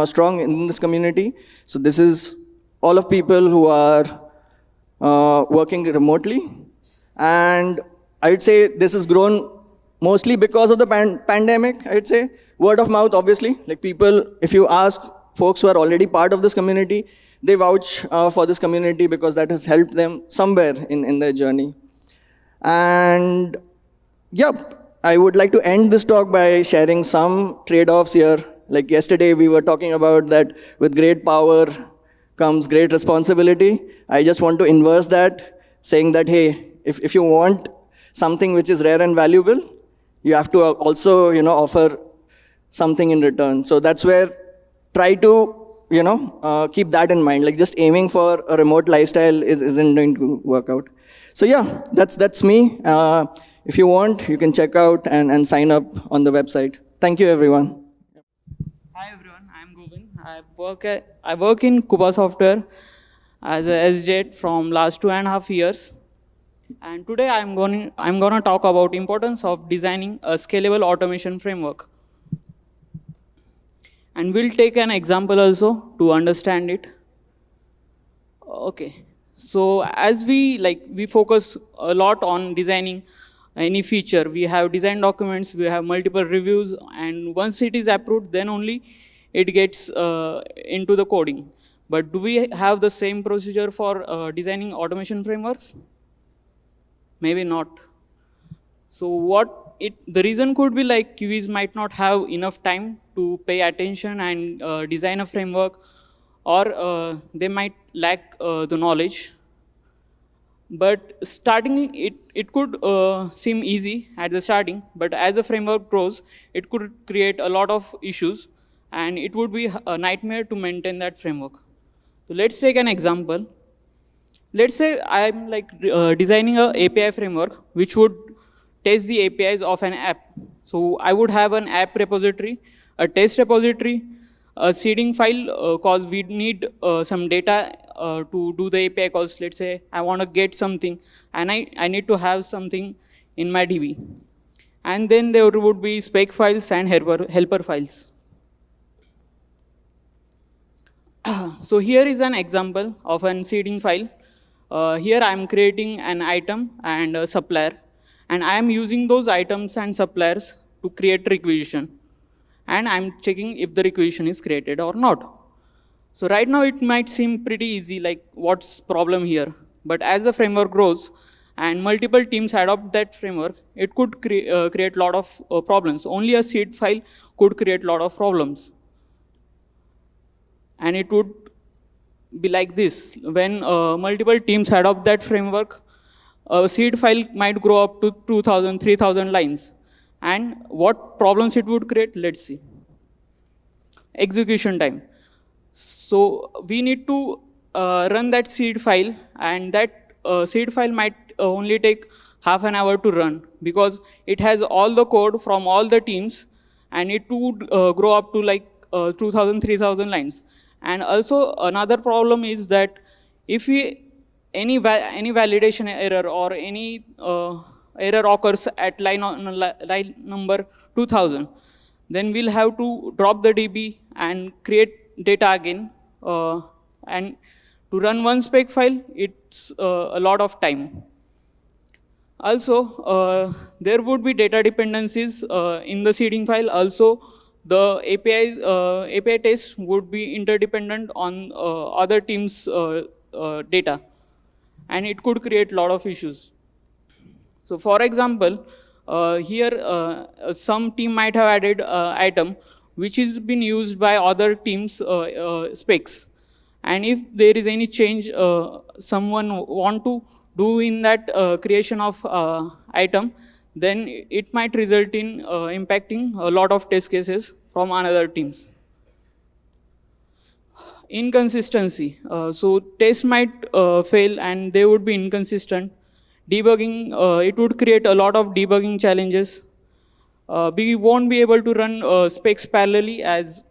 strong in this community. So this is all of people who are working remotely. And I would say this has grown mostly because of the pandemic, I would say. Word of mouth, obviously. People, if you ask folks who are already part of this community, they vouch for this community because that has helped them somewhere in their journey. And yep, I would like to end this talk by sharing some trade-offs here. Yesterday, we were talking about that with great power comes great responsibility. I just want to inverse that, saying that, hey, if you want something which is rare and valuable, you have to also, offer something in return. So that's where try to, keep that in mind. Just aiming for a remote lifestyle isn't going to work out. So yeah, that's me. If you want, you can check out and sign up on the website. Thank you, everyone. Hi everyone, I am Govind. I work in Kuba Software as a SJ from last 2.5 years. And today I'm gonna talk about importance of designing a scalable automation framework. And we'll take an example also to understand it. Okay. So as we focus a lot on designing any feature, we have design documents, we have multiple reviews, and once it is approved, then only it gets into the coding. But do we have the same procedure for designing automation frameworks? Maybe not. So the reason could be like QEs might not have enough time to pay attention and design a framework, or they might lack the knowledge. But starting, it could seem easy at the starting, but as the framework grows, it could create a lot of issues, and it would be a nightmare to maintain that framework. So let's take an example. Let's say I'm designing a API framework which would test the APIs of an app. So I would have an app repository, a test repository, a seeding file, cause we need some data to do the API calls. Let's say I want to get something, and I need to have something in my DB. And then there would be spec files and helper files. So here is an example of an seeding file. Here I am creating an item and a supplier, and I am using those items and suppliers to create requisition. And I'm checking if the requisition is created or not. So right now it might seem pretty easy, like what's problem here? But as the framework grows and multiple teams adopt that framework, it could create a lot of problems. Only a seed file could create a lot of problems. And it would be like this. When multiple teams adopt that framework, a seed file might grow up to 2,000, 3,000 lines. And what problems it would create, let's see. Execution time. So we need to run that seed file, and that seed file might only take half an hour to run, because it has all the code from all the teams, and it would grow up to like 2,000, 3,000 lines. And also another problem is that if any validation error or any error occurs at line number 2000, then we'll have to drop the DB and create data again. And to run one spec file, it's a lot of time. Also, there would be data dependencies in the seeding file. Also, the API tests would be interdependent on other teams' data, and it could create a lot of issues. So for example, here some team might have added item which is been used by other teams' specs. And if there is any change someone want to do in that creation of item, then it might result in impacting a lot of test cases from another teams. Inconsistency. So tests might fail and they would be inconsistent. Debugging, it would create a lot of debugging challenges. We won't be able to run specs parallelly, as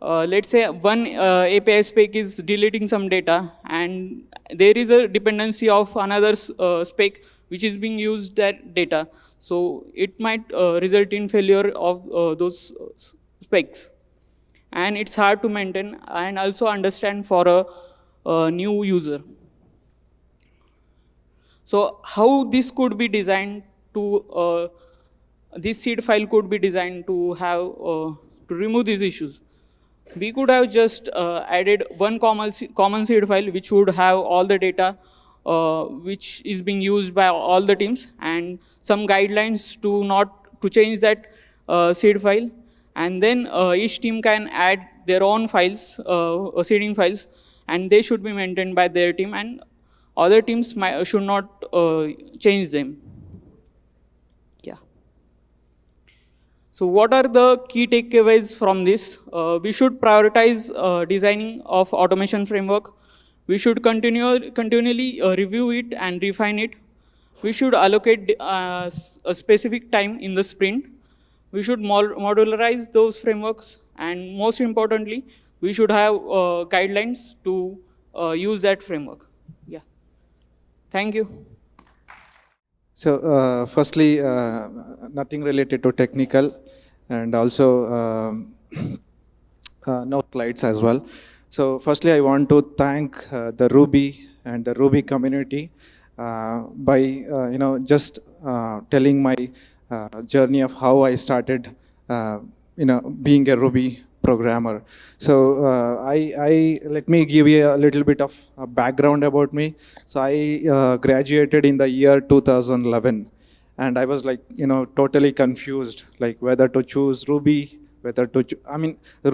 let's say one API spec is deleting some data, and there is a dependency of another spec which is being used that data. So it might result in failure of those specs. And it's hard to maintain and also understand for a new user. So how this could be designed to, this seed file could be designed to have, to remove these issues. We could have just added one common seed file which would have all the data which is being used by all the teams, and some guidelines to change that seed file. And then each team can add their own files, seeding files, and they should be maintained by their team, and other teams should not change them. Yeah. So what are the key takeaways from this? We should prioritize designing of automation framework. We should continually review it and refine it. We should allocate a specific time in the sprint. we should modularize those frameworks, and most importantly, we should have guidelines to use that framework. Yeah. Thank you. So firstly, nothing related to technical, and also no slides as well. So firstly, I want to thank the Ruby and the Ruby community by just telling my journey of how I started being a Ruby programmer. So I let me give you a little bit of a background about me. So I graduated in the year 2011, and I was like totally confused, like whether to choose Ruby, whether to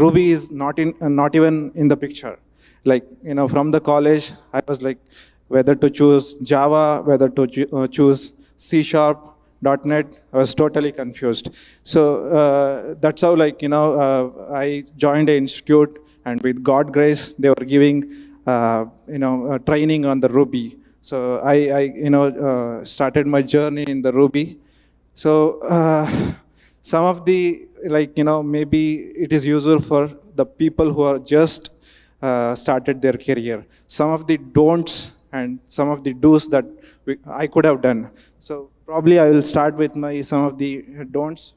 Ruby is not even in the picture. Like from the college, I was like whether to choose Java, whether to choose C#, .NET. I was totally confused. So that's how I joined an institute, and with God grace, they were giving training on the Ruby. So I started my journey in the Ruby. So some of the maybe it is useful for the people who are just started their career. Some of the don'ts and some of the do's that I could have done. So probably I will start with some of the don'ts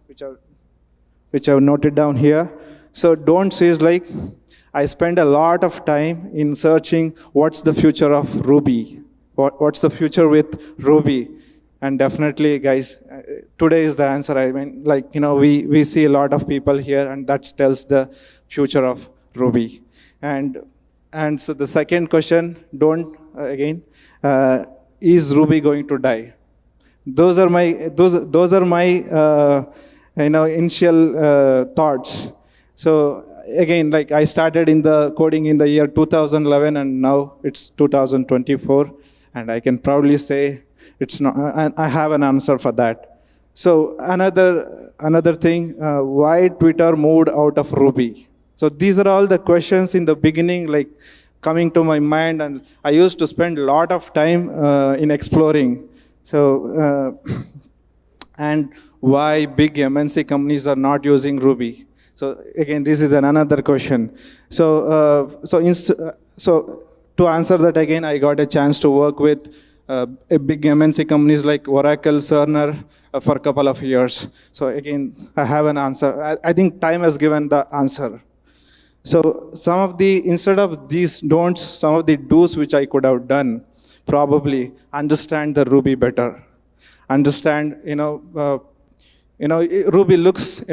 which I've noted down here. So don'ts is like I spend a lot of time in searching what's the future of Ruby, what's the future with Ruby. And definitely, guys, today is the answer. I mean, we see a lot of people here, and that tells the future of Ruby. And so the second question, is Ruby going to die? Those are my initial thoughts. So again, I started in the coding in the year 2011, and now it's 2024, and I can proudly say it's not. I have an answer for that. So another thing, why Twitter moved out of Ruby? So these are all the questions in the beginning, coming to my mind, and I used to spend a lot of time in exploring. So and why big MNC companies are not using Ruby? So again, this is another question. So to answer that again, I got a chance to work with a big MNC companies like Oracle, Cerner for a couple of years. So again, I have an answer. I think time has given the answer. So instead of these don'ts, some of the do's which I could have done, probably understand the Ruby better. Understand, Ruby looks,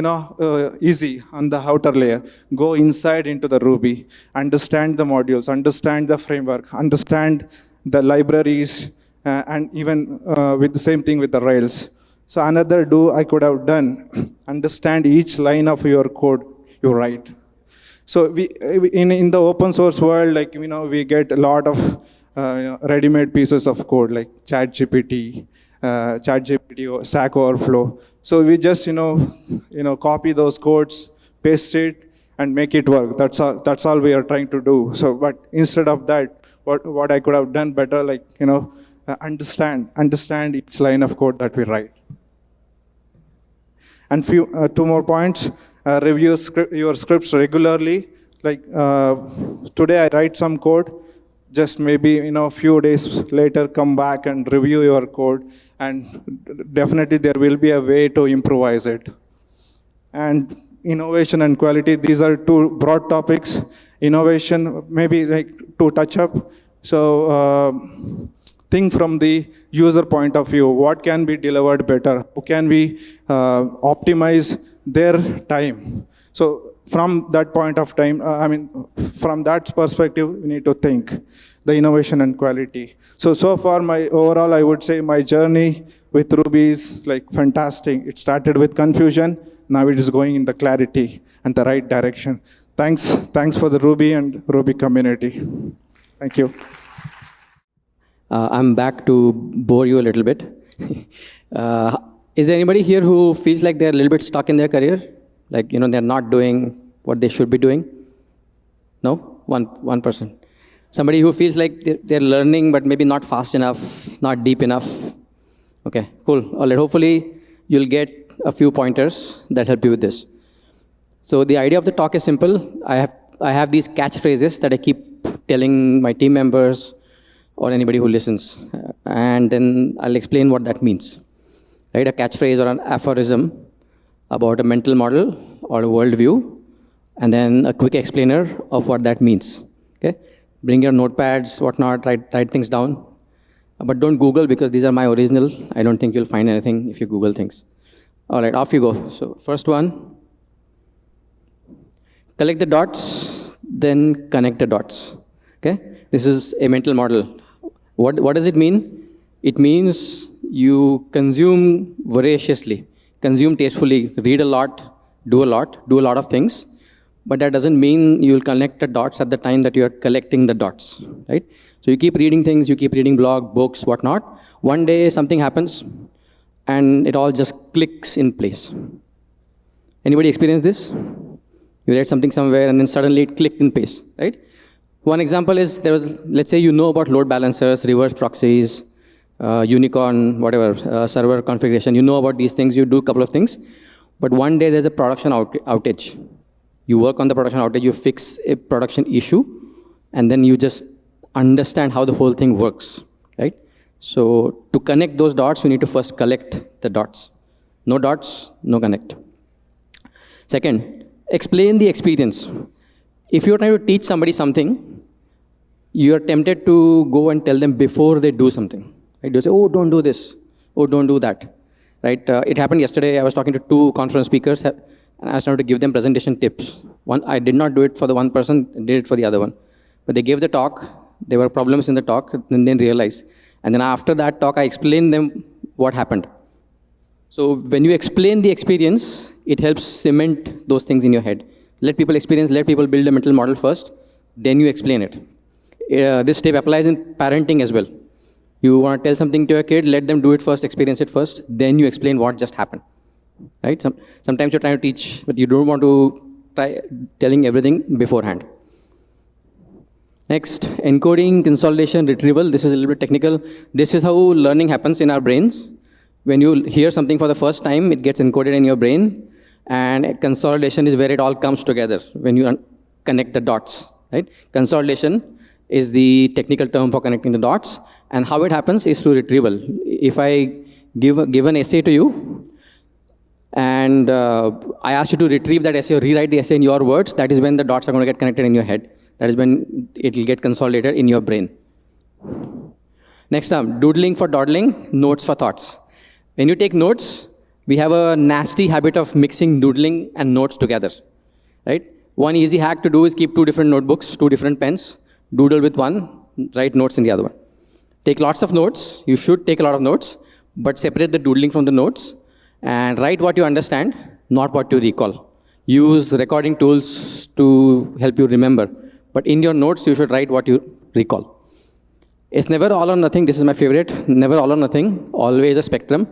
easy on the outer layer. Go inside into the Ruby. Understand the modules, understand the framework, understand the libraries, and even with the same thing with the Rails. So another do I could have done, understand each line of your code you write. So we in the open source world, we get a lot of ready-made pieces of code like ChatGPT, Stack Overflow. So we just copy those codes, paste it, and make it work. That's all we are trying to do. So, but instead of that, what I could have done better, understand each line of code that we write. And two more points. Review your scripts regularly. Today I write some code, just maybe a few days later come back and review your code, and definitely there will be a way to improvise it. And innovation and quality, these are two broad topics. Innovation, maybe to touch up. So think from the user point of view, what can be delivered better? How can we optimize their time? So from that point of time, from that perspective, we need to think the innovation and quality. So far, overall, I would say my journey with Ruby is fantastic. It started with confusion. Now it is going in the clarity and the right direction. Thanks for the Ruby and Ruby community. Thank you. I'm back to bore you a little bit. Is there anybody here who feels like they're a little bit stuck in their career? They're not doing what they should be doing? No? One person. Somebody who feels like they're learning, but maybe not fast enough, not deep enough. Okay, cool. All right. Hopefully, you'll get a few pointers that help you with this. So the idea of the talk is simple. I have these catchphrases that I keep telling my team members or anybody who listens, and then I'll explain what that means. Right? A catchphrase or an aphorism about a mental model or a worldview, and then a quick explainer of what that means. Okay? Bring your notepads, whatnot, write things down. But don't Google, because these are my original. I don't think you'll find anything if you Google things. All right, off you go. So first one, collect the dots, then connect the dots. Okay? This is a mental model. What does it mean? It means you consume voraciously, consume tastefully, read a lot, do a lot of things. But that doesn't mean you'll connect the dots at the time that you're collecting the dots, right? So you keep reading things, you keep reading blog, books, whatnot. One day something happens and it all just clicks in place. Anybody experience this? You read something somewhere and then suddenly it clicked in place, right? One example is, let's say you know about load balancers, reverse proxies, unicorn, whatever, server configuration. You know about these things, you do a couple of things. But one day there's a production outage. You work on the production outage, you fix a production issue, and then you just understand how the whole thing works, right? So to connect those dots, you need to first collect the dots. No dots, no connect. Second, explain the experience. If you're trying to teach somebody something, you're tempted to go and tell them before they do something. Right? You say, oh, don't do this. Oh, don't do that. Right? It happened yesterday. I was talking to 2 conference speakers, and I was trying to give them presentation tips. I did not do it for the one person, I did it for the other one. But they gave the talk, there were problems in the talk, and then realized. And then after that talk, I explained them what happened. So when you explain the experience, it helps cement those things in your head. Let people experience, let people build a mental model first, then you explain it. This tip applies in parenting as well. You want to tell something to your kid, let them do it first, experience it first, then you explain what just happened. Right? Sometimes you're trying to teach, but you don't want to try telling everything beforehand. Next, encoding, consolidation, retrieval. This is a little bit technical. This is how learning happens in our brains. When you hear something for the first time, it gets encoded in your brain, and consolidation is where it all comes together, when you connect the dots. Right? Consolidation is the technical term for connecting the dots, and how it happens is through retrieval. If I give an essay to you, and I ask you to retrieve that essay or rewrite the essay in your words, that is when the dots are going to get connected in your head. That is when it will get consolidated in your brain. Next up, doodling for dawdling, notes for thoughts. When you take notes, we have a nasty habit of mixing doodling and notes together. Right? One easy hack to do is keep 2 different notebooks, 2 different pens, doodle with one, write notes in the other one. Take lots of notes. You should take a lot of notes, but separate the doodling from the notes and write what you understand, not what you recall. Use recording tools to help you remember. But in your notes, you should write what you recall. It's never all or nothing. This is my favorite. Never all or nothing. Always a spectrum.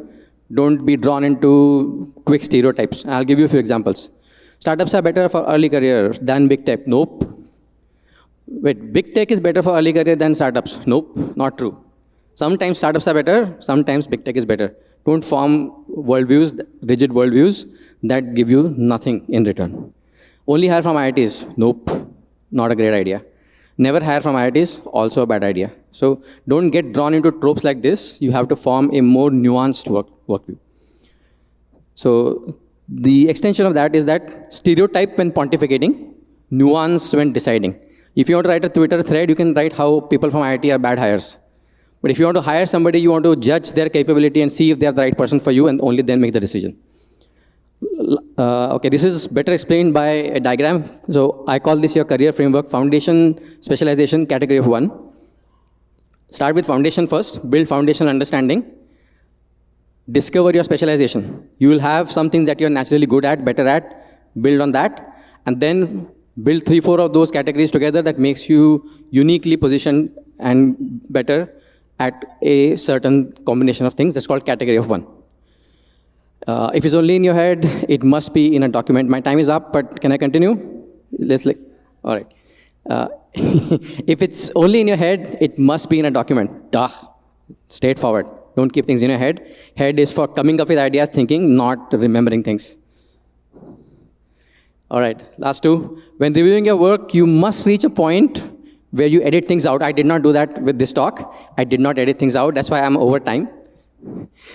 Don't be drawn into quick stereotypes. I'll give you a few examples. Startups are better for early career than big tech. Nope. Wait, big tech is better for early career than startups. Nope, not true. Sometimes startups are better. Sometimes big tech is better. Don't form worldviews, rigid worldviews that give you nothing in return. Only hire from IITs. Nope, not a great idea. Never hire from IITs, also a bad idea. So don't get drawn into tropes like this. You have to form a more nuanced worldview. So the extension of that is that stereotype when pontificating, nuance when deciding. If you want to write a Twitter thread, you can write how people from IIT are bad hires. But if you want to hire somebody, you want to judge their capability and see if they are the right person for you, and only then make the decision. Okay, this is better explained by a diagram. So I call this your career framework: foundation, specialization, category of 1. Start with foundation first, build foundational understanding. Discover your specialization. You will have some things that you're naturally good at, better at, build on that, and then build 3-4 of those categories together that makes you uniquely positioned and better at a certain combination of things. That's called category of 1. If it's only in your head, it must be in a document. My time is up, but can I continue? All right. If it's only in your head, it must be in a document. Duh. Straightforward. Don't keep things in your head. Head is for coming up with ideas, thinking, not remembering things. All right, last two. When reviewing your work, you must reach a point where you edit things out. I did not do that with this talk. I did not edit things out. That's why I'm over time.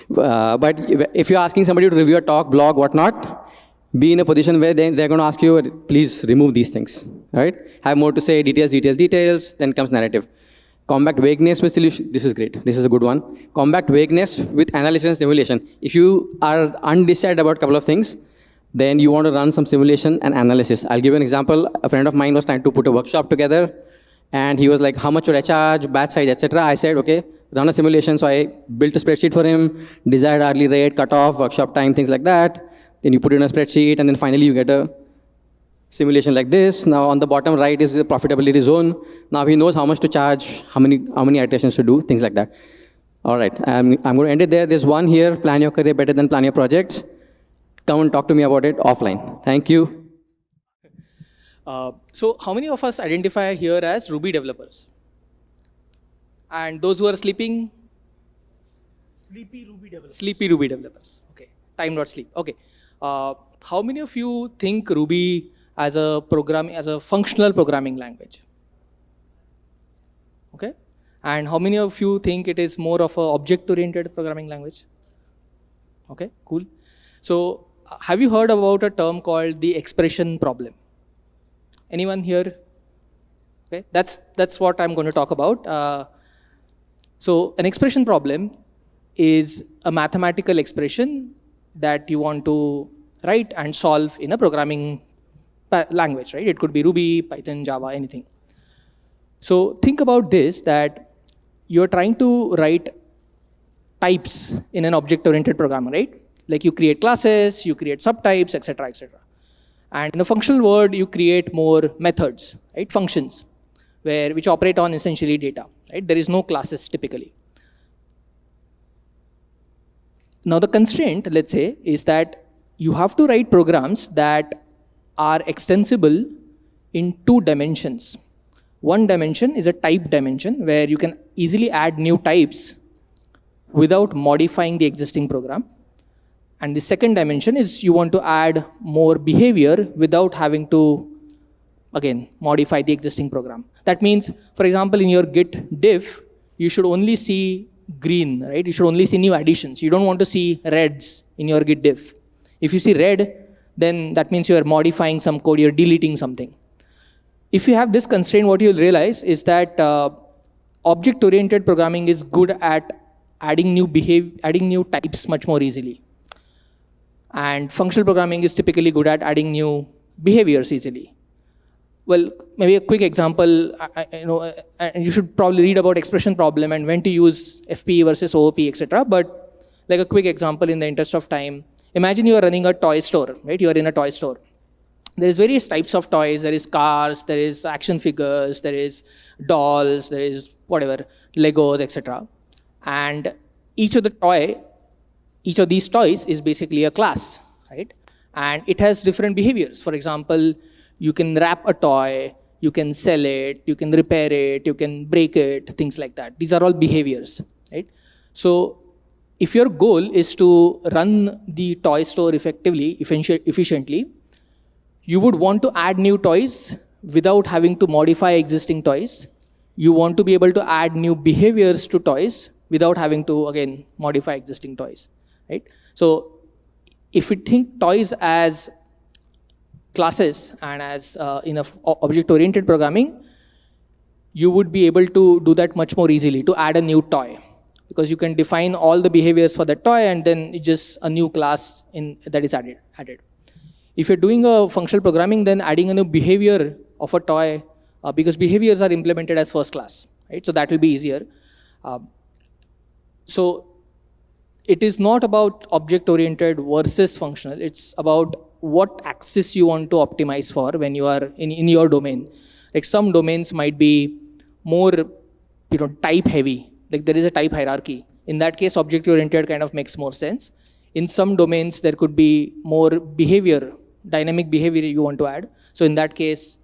But if you're asking somebody to review a talk, blog, whatnot, be in a position where they're going to ask you, please remove these things. Right? Have more to say, details, details, details. Then comes narrative. Compact vagueness with solution. This is great. This is a good one. Compact vagueness with analysis and simulation. If you are undecided about a couple of things, then you want to run some simulation and analysis. I'll give you an example. A friend of mine was trying to put a workshop together, and he was like, how much should I charge, batch size, etc. I said, okay, run a simulation. So I built a spreadsheet for him, desired hourly rate, cutoff, workshop time, things like that. Then you put it in a spreadsheet, and then finally you get a simulation like this. Now on the bottom right is the profitability zone. Now he knows how much to charge, how many iterations to do, things like that. All right, I'm going to end it there. There's one here, plan your career better than plan your projects. Come and talk to me about it offline. Thank you. So how many of us identify here as Ruby developers? And those who are sleeping? Sleepy Ruby developers. Sleepy Ruby developers. Okay. Time not sleep. Okay. How many of you think Ruby as a functional programming language? Okay. And how many of you think it is more of a object-oriented programming language? Okay, cool. So have you heard about a term called the expression problem? Anyone here? Okay, that's what I'm going to talk about. So an expression problem is a mathematical expression that you want to write and solve in a programming language, right? It could be Ruby, Python, Java, anything. So think about this, that you're trying to write types in an object-oriented programming, right? Like you create classes, you create subtypes, etc., etc. And in a functional world, you create more methods, right? Functions, which operate on essentially data, right? There is no classes typically. Now the constraint, let's say, is that you have to write programs that are extensible in 2 dimensions. One dimension is a type dimension where you can easily add new types without modifying the existing program. And the second dimension is you want to add more behavior without having to, again, modify the existing program. That means, for example, in your Git diff, you should only see green, right? You should only see new additions. You don't want to see reds in your Git diff. If you see red, then that means you are modifying some code, you're deleting something. If you have this constraint, what you'll realize is that object-oriented programming is good at adding new types much more easily. And functional programming is typically good at adding new behaviors easily. Well, maybe a quick example, and you should probably read about expression problem and when to use FP versus OOP, etc. But like a quick example in the interest of time, imagine you are running a toy store, right? You are in a toy store. There is various types of toys. There is cars, there is action figures, there is dolls, there is whatever, Legos, etc. And each of these toys is basically a class, right? And it has different behaviors. For example, you can wrap a toy, you can sell it, you can repair it, you can break it, things like that. These are all behaviors, right? So if your goal is to run the toy store effectively, efficiently, you would want to add new toys without having to modify existing toys. You want to be able to add new behaviors to toys without having to, again, modify existing toys, right? So if we think toys as classes and as in object-oriented programming, you would be able to do that much more easily, to add a new toy. Because you can define all the behaviors for that toy and then just a new class that is added. If you're doing a functional programming, then adding a new behavior of a toy, because behaviors are implemented as first class, right? So that will be easier. So it is not about object-oriented versus functional. It's about what axis you want to optimize for when you are in your domain. Like some domains might be more type heavy. Like there is a type hierarchy. In that case, object-oriented kind of makes more sense. In some domains, there could be more behavior, dynamic behavior you want to add. So in that case,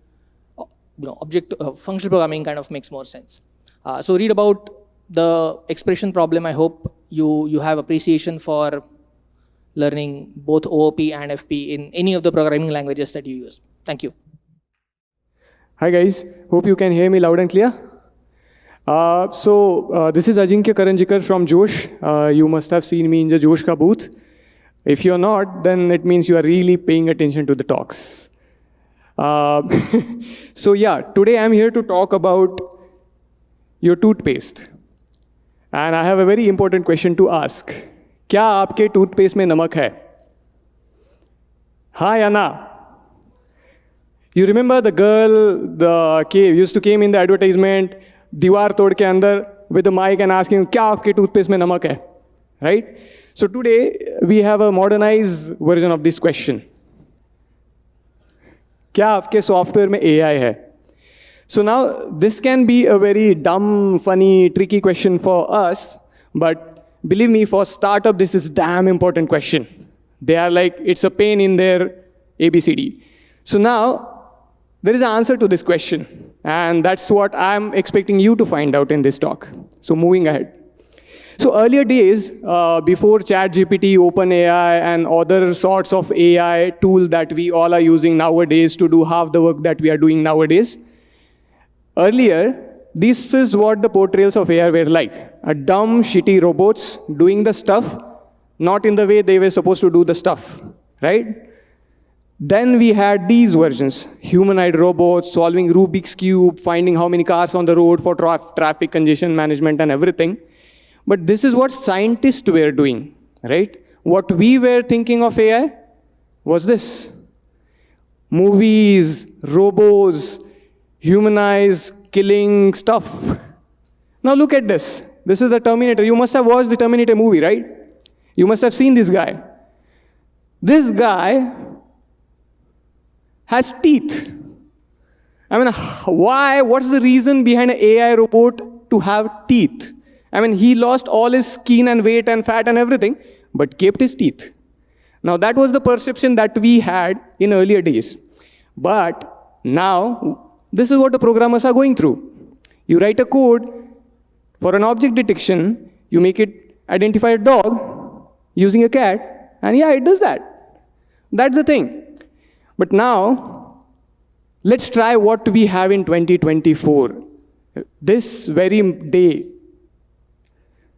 functional programming kind of makes more sense. So read about the expression problem. I hope you have appreciation for learning both OOP and FP in any of the programming languages that you use. Thank you. Hi guys, hope you can hear me loud and clear. This is Ajinkya Karanjikar from Josh. You must have seen me in the Josh ka booth. If you're not, then it means you are really paying attention to the talks. So yeah, today I'm here to talk about your toothpaste. And I have a very important question to ask. क्या आपके toothpaste में नमक है? हाँ या ना? You remember the girl, used to came in the advertisement, दीवार तोड़ के अंदर with the mic and asking, क्या आपके टूथपेस्ट में नमक है? Right? So today we have a modernized version of this question. क्या आपके सॉफ्टवेयर में AI है? So now this can be a very dumb, funny, tricky question for us, but believe me, for startup, this is damn important question. They are like, it's a pain in their ABCD. So now, there is an answer to this question. And that's what I'm expecting you to find out in this talk. So moving ahead. So earlier days, before ChatGPT, OpenAI, and other sorts of AI tools that we all are using nowadays to do half the work that we are doing nowadays, earlier, this is what the portrayals of AI were like. A dumb, shitty robots doing the stuff, not in the way they were supposed to do the stuff, right? Then we had these versions, humanoid robots, solving Rubik's Cube, finding how many cars on the road for traffic congestion management and everything. But this is what scientists were doing, right? What we were thinking of AI was this. Movies, robots, humanized, killing stuff. Now look at this. This is the Terminator. You must have watched the Terminator movie, right? You must have seen this guy. This guy has teeth. I mean, why? What's the reason behind an AI robot to have teeth? I mean, he lost all his skin and weight and fat and everything, but kept his teeth. Now that was the perception that we had in earlier days. But now, this is what the programmers are going through. You write a code for an object detection, you make it identify a dog using a cat, and yeah, it does that. That's the thing. But now, let's try what we have in 2024, this very day.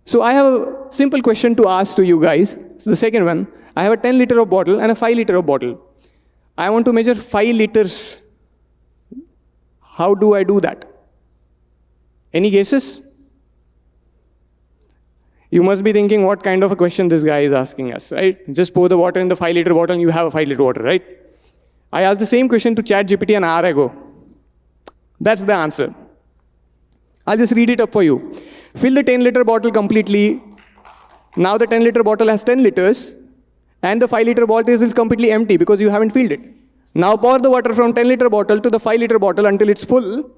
So I have a simple question to ask to you guys. So the second one, I have a 10 liter of bottle and a 5 liter of bottle. I want to measure 5 liters. How do I do that? Any guesses? You must be thinking what kind of a question this guy is asking us, right? Just pour the water in the 5 liter bottle and you have a 5 liter water, right? I asked the same question to ChatGPT an hour ago. That's the answer. I'll just read it up for you. Fill the 10 liter bottle completely. Now the 10 liter bottle has 10 liters and the 5 liter bottle is completely empty because you haven't filled it. Now pour the water from 10 liter bottle to the 5 liter bottle until it's full.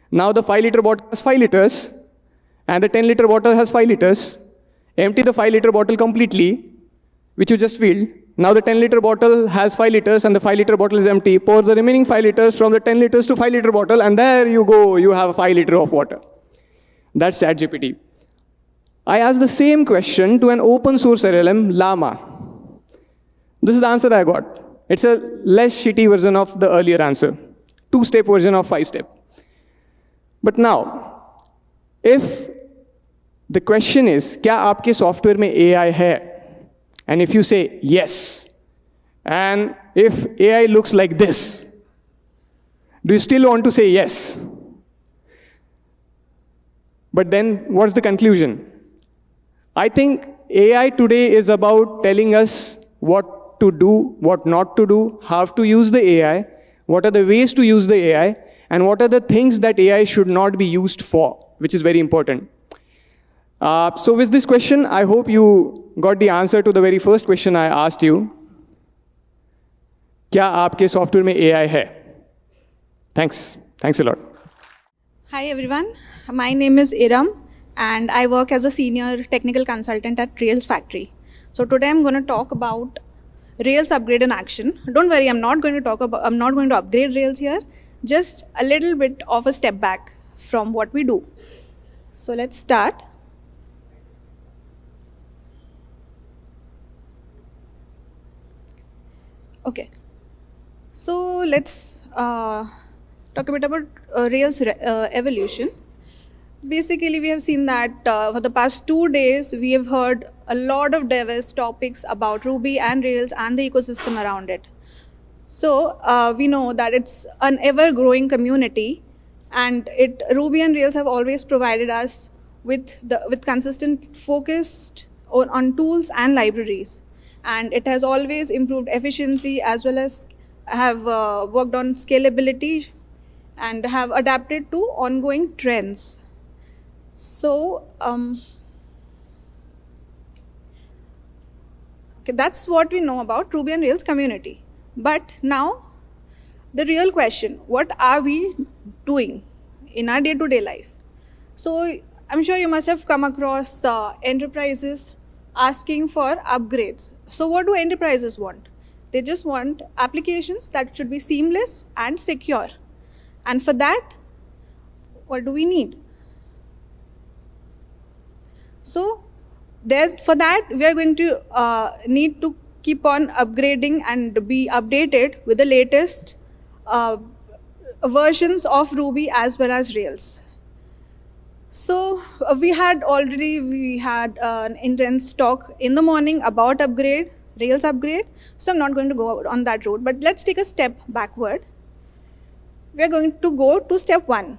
Now the 5 liter bottle has 5 liters and the 10 liter bottle has 5 liters. Empty the 5 liter bottle completely, which you just filled. Now the 10 liter bottle has 5 liters and the 5 liter bottle is empty. Pour the remaining 5 liters from the 10 liters to 5 liter bottle and there you go, you have 5 liter of water. That's ChatGPT. I asked the same question to an open source LLM, Llama. This is the answer I got. It's a less shitty version of the earlier answer. 2-step version of 5-step. But now, if the question is, क्या आपके software में AI है? And if you say yes, and if AI looks like this, do you still want to say yes? But then what's the conclusion? I think AI today is about telling us what to do, what not to do, how to use the AI, what are the ways to use the AI, and what are the things that AI should not be used for, which is very important. So with this question, I hope you got the answer to the very first question I asked you. क्या आपके software में AI है? Thanks. Thanks a lot. Hi everyone. My name is Iram and I work as a senior technical consultant at Rails Factory. So today I'm going to talk about Rails upgrade in action. Don't worry, I'm not going to upgrade Rails here. Just a little bit of a step back from what we do. So let's start. Okay. So let's talk a bit about Rails evolution. Basically, we have seen that for the past 2 days, we have heard a lot of diverse topics about Ruby and Rails and the ecosystem around it. So we know that it's an ever-growing community, and Ruby and Rails have always provided us with consistent focused on tools and libraries, and it has always improved efficiency as well as have worked on scalability and have adapted to ongoing trends. So okay, that's what we know about Ruby and Rails community. But now, the real question, what are we doing in our day-to-day life? So I'm sure you must have come across enterprises asking for upgrades. So what do enterprises want? They just want applications that should be seamless and secure. And for that, what do we need? So for that, we are going to need to keep on upgrading and be updated with the latest versions of Ruby as well as Rails. So we had an intense talk in the morning about Rails upgrade. So I'm not going to go on that route, but let's take a step backward. We are going to go to step 1.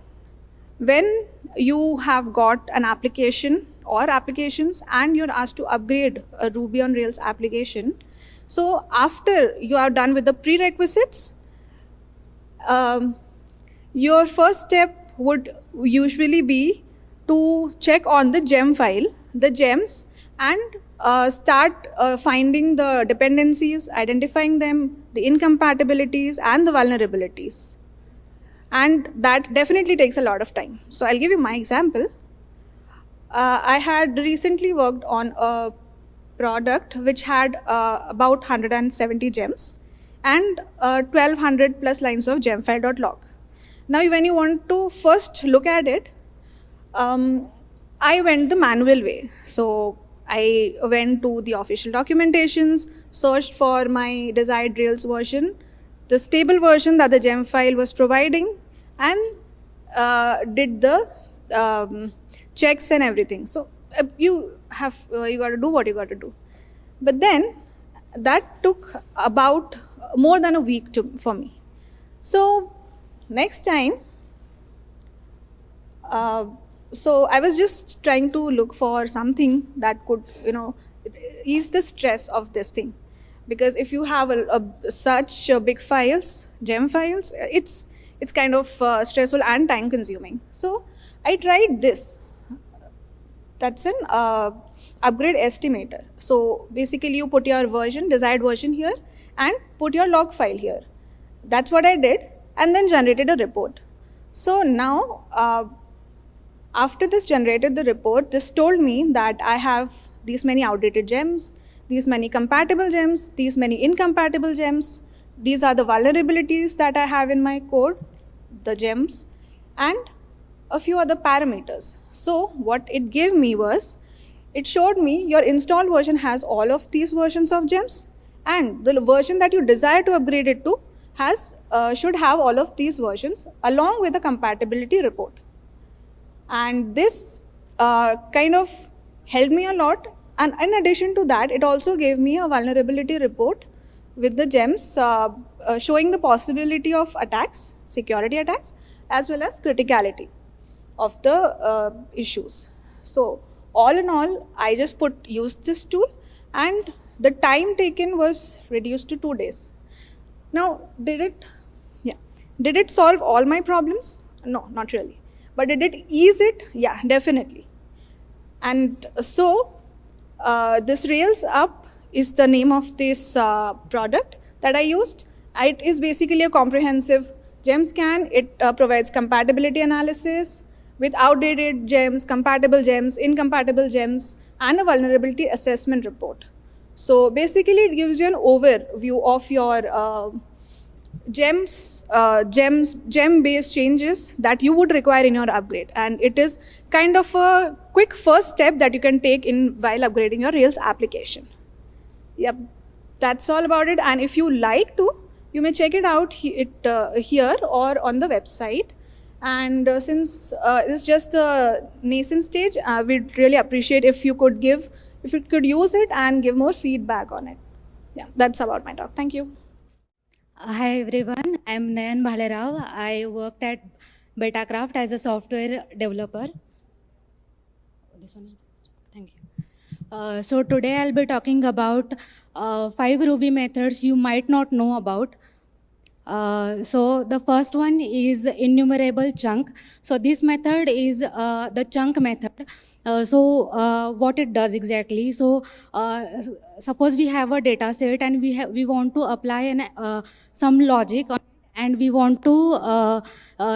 When you have got an application or applications and you're asked to upgrade a Ruby on Rails application, so after you are done with the prerequisites, your first step would usually be to check on the gem file, the gems, and start finding the dependencies, identifying them, the incompatibilities, and the vulnerabilities. And that definitely takes a lot of time. So I'll give you my example. I had recently worked on a product which had about 170 gems and 1200 plus lines of gemfile.log. Now, when you want to first look at it, I went the manual way. So I went to the official documentations, searched for my desired Rails version, the stable version that the gem file was providing, and did the checks and everything. So you got to do what you got to do. But then that took about more than a week for me. So next time, so I was just trying to look for something that could, ease the stress of this thing. Because if you have such big files, gem files, it's kind of stressful and time consuming. So I tried this. That's an upgrade estimator. So basically you put your desired version here, and put your log file here. That's what I did, and then generated a report. So now, after this generated the report, this told me that I have these many outdated gems, these many compatible gems, these many incompatible gems. These are the vulnerabilities that I have in my code, the gems, and a few other parameters. So what it gave me was, it showed me your installed version has all of these versions of gems, and the version that you desire to upgrade it to should have all of these versions along with a compatibility report. And this kind of helped me a lot. And in addition to that, it also gave me a vulnerability report with the gems showing the possibility of attacks, security attacks, as well as criticality of the issues. So all in all, I just used this tool, and the time taken was reduced to 2 days. Now, did it solve all my problems? No, not really. But did it ease it? Yeah, definitely. And so this Rails Up is the name of this product that I used. It is basically a comprehensive gem scan. It provides compatibility analysis with outdated gems, compatible gems, incompatible gems, and a vulnerability assessment report. So basically, it gives you an overview of your gem-based changes that you would require in your upgrade. And it is kind of a quick first step that you can take while upgrading your Rails application. Yep, that's all about it. And if you like to, you may check it out here or on the website. And since it's just a nascent stage, we'd really appreciate if you could use it and give more feedback on it. Yeah, that's about my talk. Thank you. Hi everyone, I'm Nayan Bhalerao. I worked at Betacraft as a software developer. This one. Thank you. So today I'll be talking about 5 Ruby methods you might not know about. So the first one is enumerable chunk. So this method is the chunk method. What it does exactly? So suppose we have a data set and we want to apply some logic on, and we want to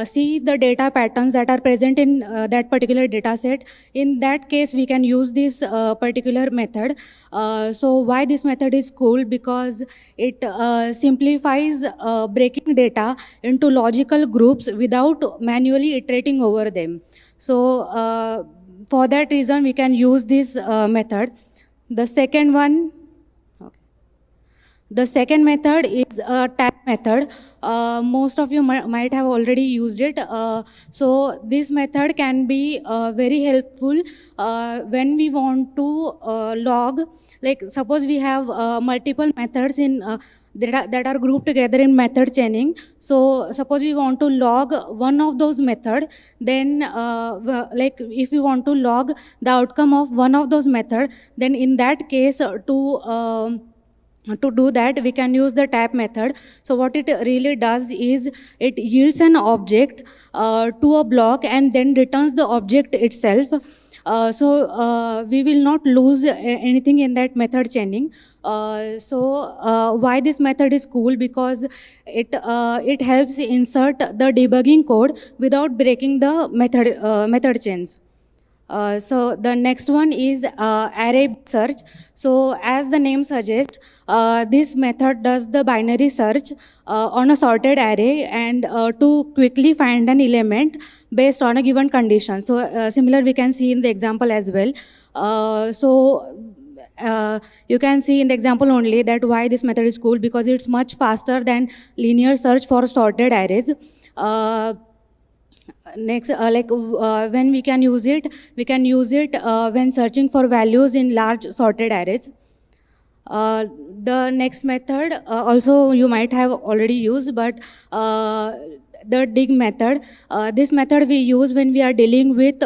see the data patterns that are present in that particular data set. In that case, we can use this particular method. So why this method is cool? Because it simplifies breaking data into logical groups without manually iterating over them. So for that reason, we can use this method. The second one, the second method is a tab method. Most of you might have already used it. So this method can be very helpful when we want to log. Like suppose we have multiple methods in that are grouped together in method chaining. So suppose we want to log one of those methods, then like if we want to log the outcome of one of those methods, then in that case to do that, we can use the tab method. So what it really does is it yields an object to a block and then returns the object itself. We will not lose anything in that method chaining. Why this method is cool? Because it helps insert the debugging code without breaking the method chains. So the next one is array search. So as the name suggests, this method does the binary search on a sorted array and to quickly find an element based on a given condition. So similar we can see in the example as well. You can see in the example only that why this method is cool, because it's much faster than linear search for sorted arrays. Next, when we can use it when searching for values in large sorted arrays. The next method also you might have already used, but the dig method. This method we use when we are dealing with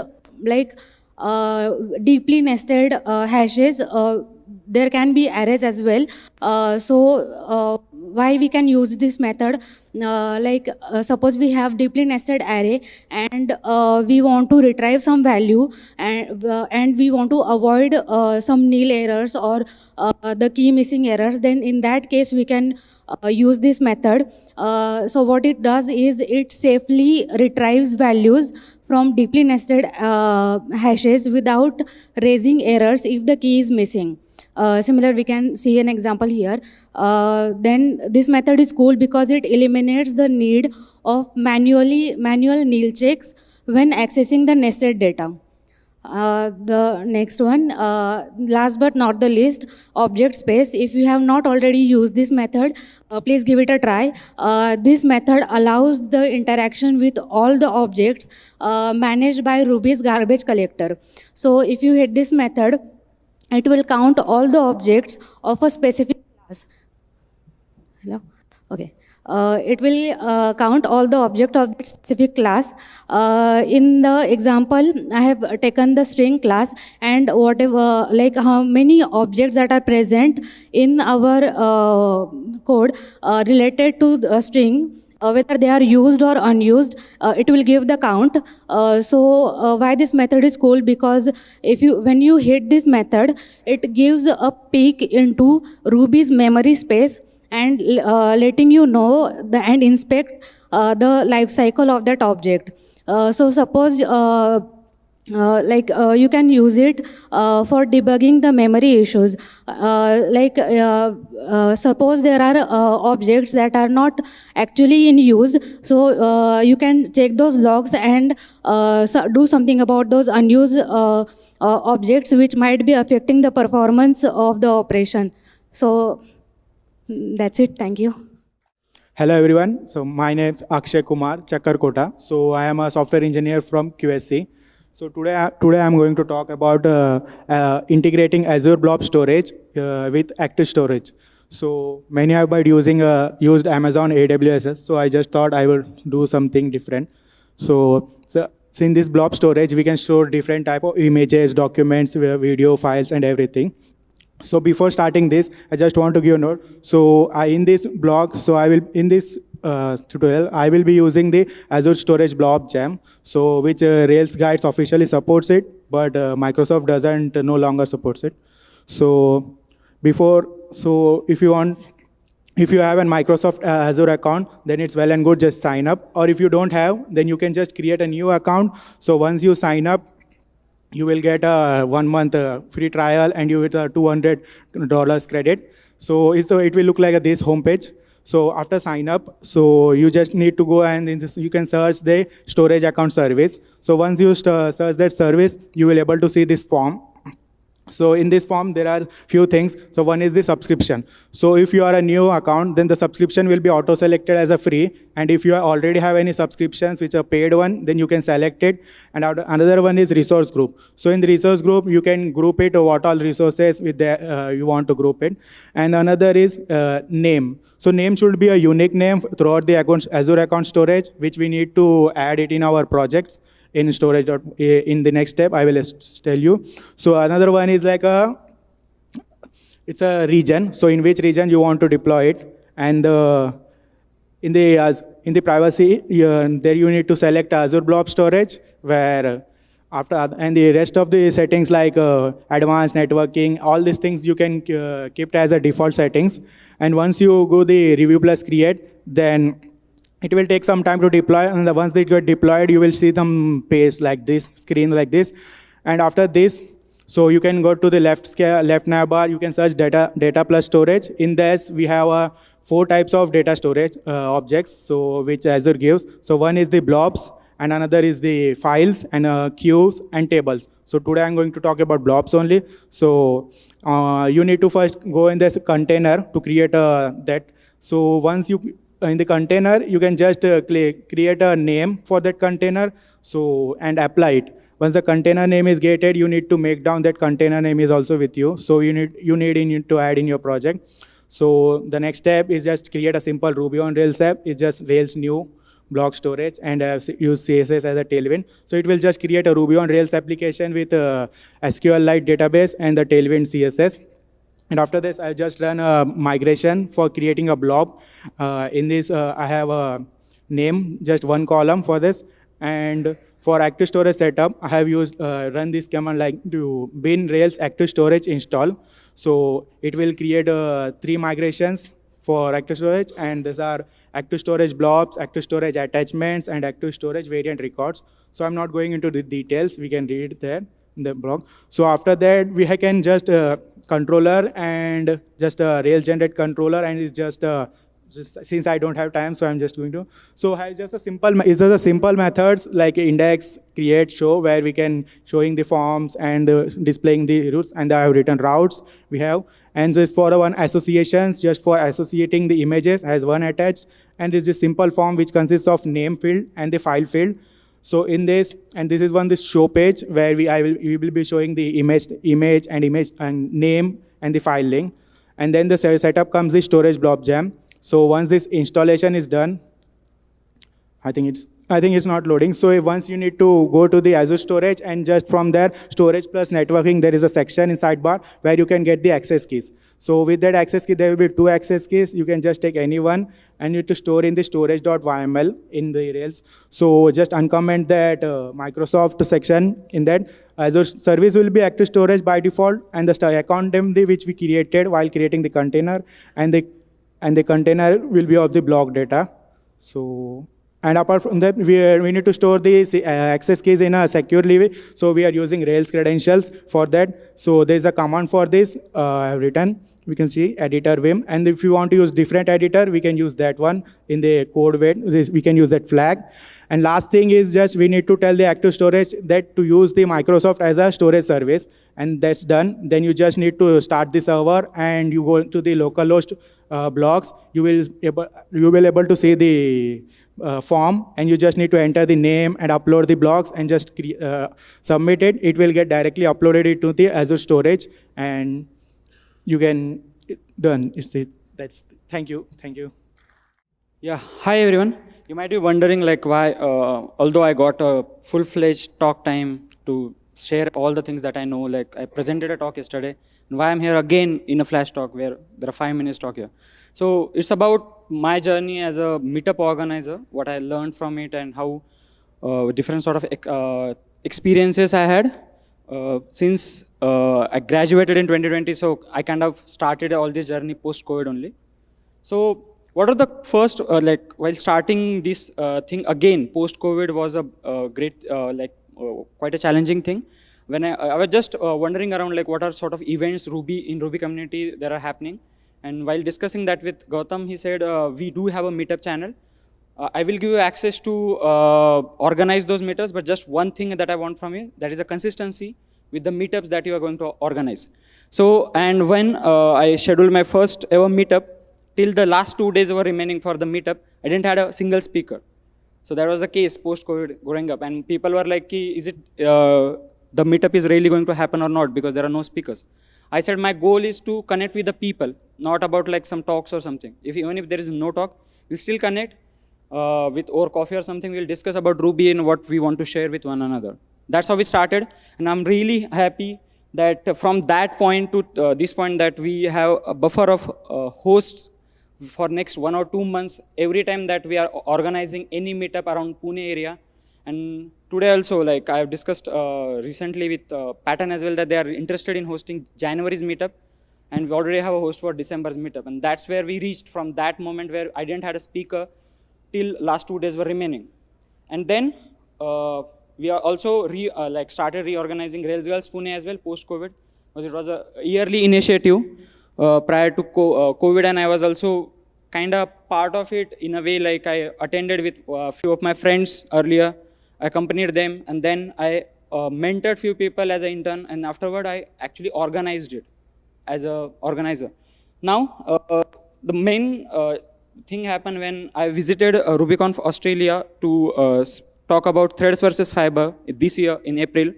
deeply nested hashes. There can be arrays as well. Why we can use this method? Suppose we have deeply nested array and we want to retrieve some value and we want to avoid some nil errors or the key missing errors. Then in that case we can use this method. So what it does is it safely retrieves values from deeply nested hashes without raising errors if the key is missing. Similar, we can see an example here. Then this method is cool because it eliminates the need of manual nil checks when accessing the nested data. The next one, last but not the least, object space. If you have not already used this method, please give it a try. This method allows the interaction with all the objects managed by Ruby's garbage collector. So if you hit this method, it will count all the objects of a specific class. Hello? Okay. It will count all the objects of that specific class. In the example, I have taken the string class and whatever, like how many objects that are present in our code related to the string, whether they are used or unused, it will give the count. Why this method is cool? Because when you hit this method, it gives a peek into Ruby's memory space and letting you know and inspect the life cycle of that object. Suppose you can use it for debugging the memory issues. Suppose there are objects that are not actually in use, so you can check those logs and do something about those unused objects which might be affecting the performance of the operation. So That's it. Thank you. Hello everyone. So my name is Akshay Kumar Chakarkota. So I am a software engineer from QSC. So today I'm going to talk about integrating Azure Blob Storage with Active Storage. So many have been used Amazon AWS. So I just thought I will do something different. So in this blob storage, we can store different type of images, documents, video files, and everything. So before starting this, I just want to give a note. So in this blog, in this tutorial, I will be using the Azure Storage Blob Gem, so which Rails Guides officially supports it, but Microsoft doesn't no longer supports it. So if you have a Microsoft Azure account, then it's well and good, just sign up. Or if you don't have, then you can just create a new account. So once you sign up, you will get a 1 month free trial and you get a $200 credit. So it will look like this homepage. So after sign up, so you just need to go and you can search the storage account service. So once you search that service, you will able to see this form. So in this form, there are few things. So one is the subscription. So if you are a new account, then the subscription will be auto-selected as a free. And if you already have any subscriptions, which are paid one, then you can select it. And another one is resource group. So in the resource group, you can group it, or what all resources with you want to group it. And another is name. So name should be a unique name throughout the Azure account storage, which we need to add it in our projects. In storage, in the next step, I will tell you. So another one is like it's a region. So in which region you want to deploy it, and in the privacy, there you need to select Azure Blob Storage, where and the rest of the settings like advanced networking, all these things you can keep as a default settings. And once you go the review plus create, then it will take some time to deploy, and once they get deployed, you will see them page like this, screen like this. And after this, so you can go to the left navbar, you can search data plus storage. In this, we have 4 types of data storage objects, so which Azure gives. So one is the blobs, and another is the files, and queues, and tables. So today I'm going to talk about blobs only. So you need to first go in this container to create that. So once you in the container, you can just create a name for that container, and apply it. Once the container name is gated, you need to make down that container name is also with you. So you need to add in your project. So the next step is just create a simple Ruby on Rails app. It's just Rails new block storage, and use CSS as a tailwind. So it will just create a Ruby on Rails application with SQLite database and the tailwind CSS. And after this, I just run a migration for creating a blob. In this, I have a name, just one column for this. And for active storage setup, I have used run this command like to bin Rails active storage install. So it will create 3 migrations for active storage, and these are active storage blobs, active storage attachments, and active storage variant records. So I'm not going into the details. We can read it there in the blog. So after that, we can just controller and just a Rails generate controller, and it's just since I don't have time, so I'm just going to. So I just a simple methods like index, create, show, where we can showing the forms and displaying the routes, and I have written routes we have. And just for one associations, just for associating the images as one attached, and it's a simple form which consists of name field and the file field. So in this, and this is this show page where we will be showing the image and name and the file link. And then the setup comes the storage blob gem. So once this installation is done, I think it's not loading. So once you need to go to the Azure storage, and just from there, storage plus networking, there is a section in sidebar where you can get the access keys. So with that access key, there will be 2 access keys. You can just take any one, and you need to store in the storage.yml in the Rails. So just uncomment that Microsoft section in that. Azure service will be active storage by default, and the account name which we created while creating the container, and the container will be of the block data. So, and apart from that, we need to store the access keys in a securely way. So we are using Rails credentials for that. So there's a command for this I have written. We can see editor vim. And if you want to use different editor, we can use that one in the code way. We can use that flag. And last thing is just we need to tell the active storage that to use the Microsoft as a storage service. And that's done. Then you just need to start the server, and you go to the localhost blocks, you will able to see the form, and you just need to enter the name and upload the blocks and just submit it. It will get directly uploaded into the Azure storage, and you can done. Thank you. Yeah, hi everyone. You might be wondering like why, although I got a full-fledged talk time to share all the things that I know, like I presented a talk yesterday, and why I'm here again in a flash talk where there are 5 minutes talk here. So it's about my journey as a meetup organizer, what I learned from it, and how different sort of experiences I had since I graduated in 2020. So I kind of started all this journey post-COVID only. So what are the first, like while starting this thing again, post-COVID was a great, quite a challenging thing. When I was just wondering around like what are sort of events in Ruby community that are happening. And while discussing that with Gautam, he said, we do have a meetup channel. I will give you access to organize those meetups, but just one thing that I want from you, that is a consistency with the meetups that you are going to organize. So, and when I scheduled my first ever meetup, till the last 2 days were remaining for the meetup, I didn't have a single speaker. So that was the case post-COVID growing up. And people were like, is it, the meetup is really going to happen or not, because there are no speakers. I said my goal is to connect with the people, not about like some talks or something. Even if there is no talk, we'll still connect with over coffee or something. We'll discuss about Ruby and what we want to share with one another. That's how we started. And I'm really happy that from that point to this point that we have a buffer of hosts for next 1 or 2 months, every time that we are organizing any meetup around Pune area. And today also, like I have discussed recently with Patton as well, that they are interested in hosting January's meetup. And we already have a host for December's meetup. And that's where we reached from that moment where I didn't have a speaker till last 2 days were remaining. And then we are also started reorganizing Rails Girls Pune as well post-COVID, because it was a yearly initiative prior to COVID, and I was also kind of part of it in a way. Like I attended with a few of my friends earlier, I accompanied them, and then I mentored few people as an intern, and afterward I actually organized it as an organizer. Now, the main thing happened when I visited RubyConf Australia to talk about threads versus fiber this year in April,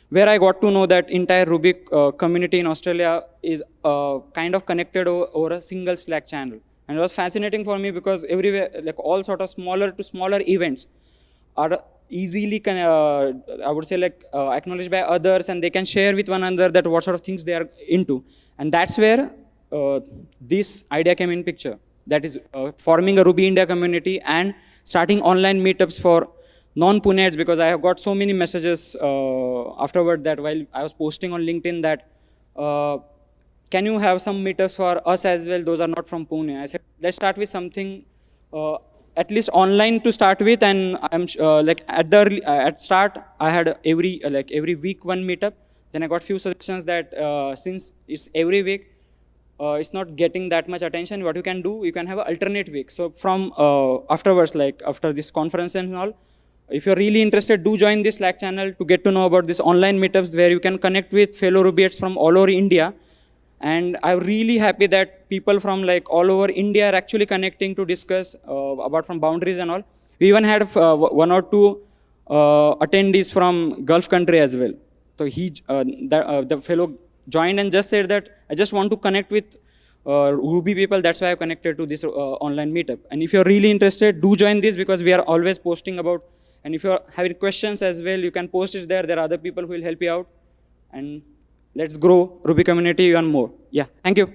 where I got to know that entire Ruby community in Australia is kind of connected over a single Slack channel. And it was fascinating for me because everywhere, like all sort of smaller to smaller events are easily, I would say, like acknowledged by others, and they can share with one another that what sort of things they are into. And that's where this idea came in picture. That is forming a Ruby India community and starting online meetups for non-Puneheads, because I have got so many messages afterward that while I was posting on LinkedIn that can you have some meetups for us as well, those are not from Pune. I said, let's start with something at least online to start with, and I'm like at start I had every week one meetup. Then I got few suggestions that since it's every week, it's not getting that much attention. What you can do, you can have an alternate week. So from afterwards, like after this conference and all, if you're really interested, do join this Slack channel to get to know about this online meetups where you can connect with fellow Rubyists from all over India. And I'm really happy that people from like all over India are actually connecting to discuss about from boundaries and all. We even had 1 or 2 attendees from Gulf country as well. So the fellow joined and just said that I just want to connect with Ruby people. That's why I connected to this online meetup. And if you're really interested, do join this, because we are always posting about. And if you're having questions as well, you can post it there. There are other people who will help you out. And let's grow Ruby community even more. Yeah, thank you.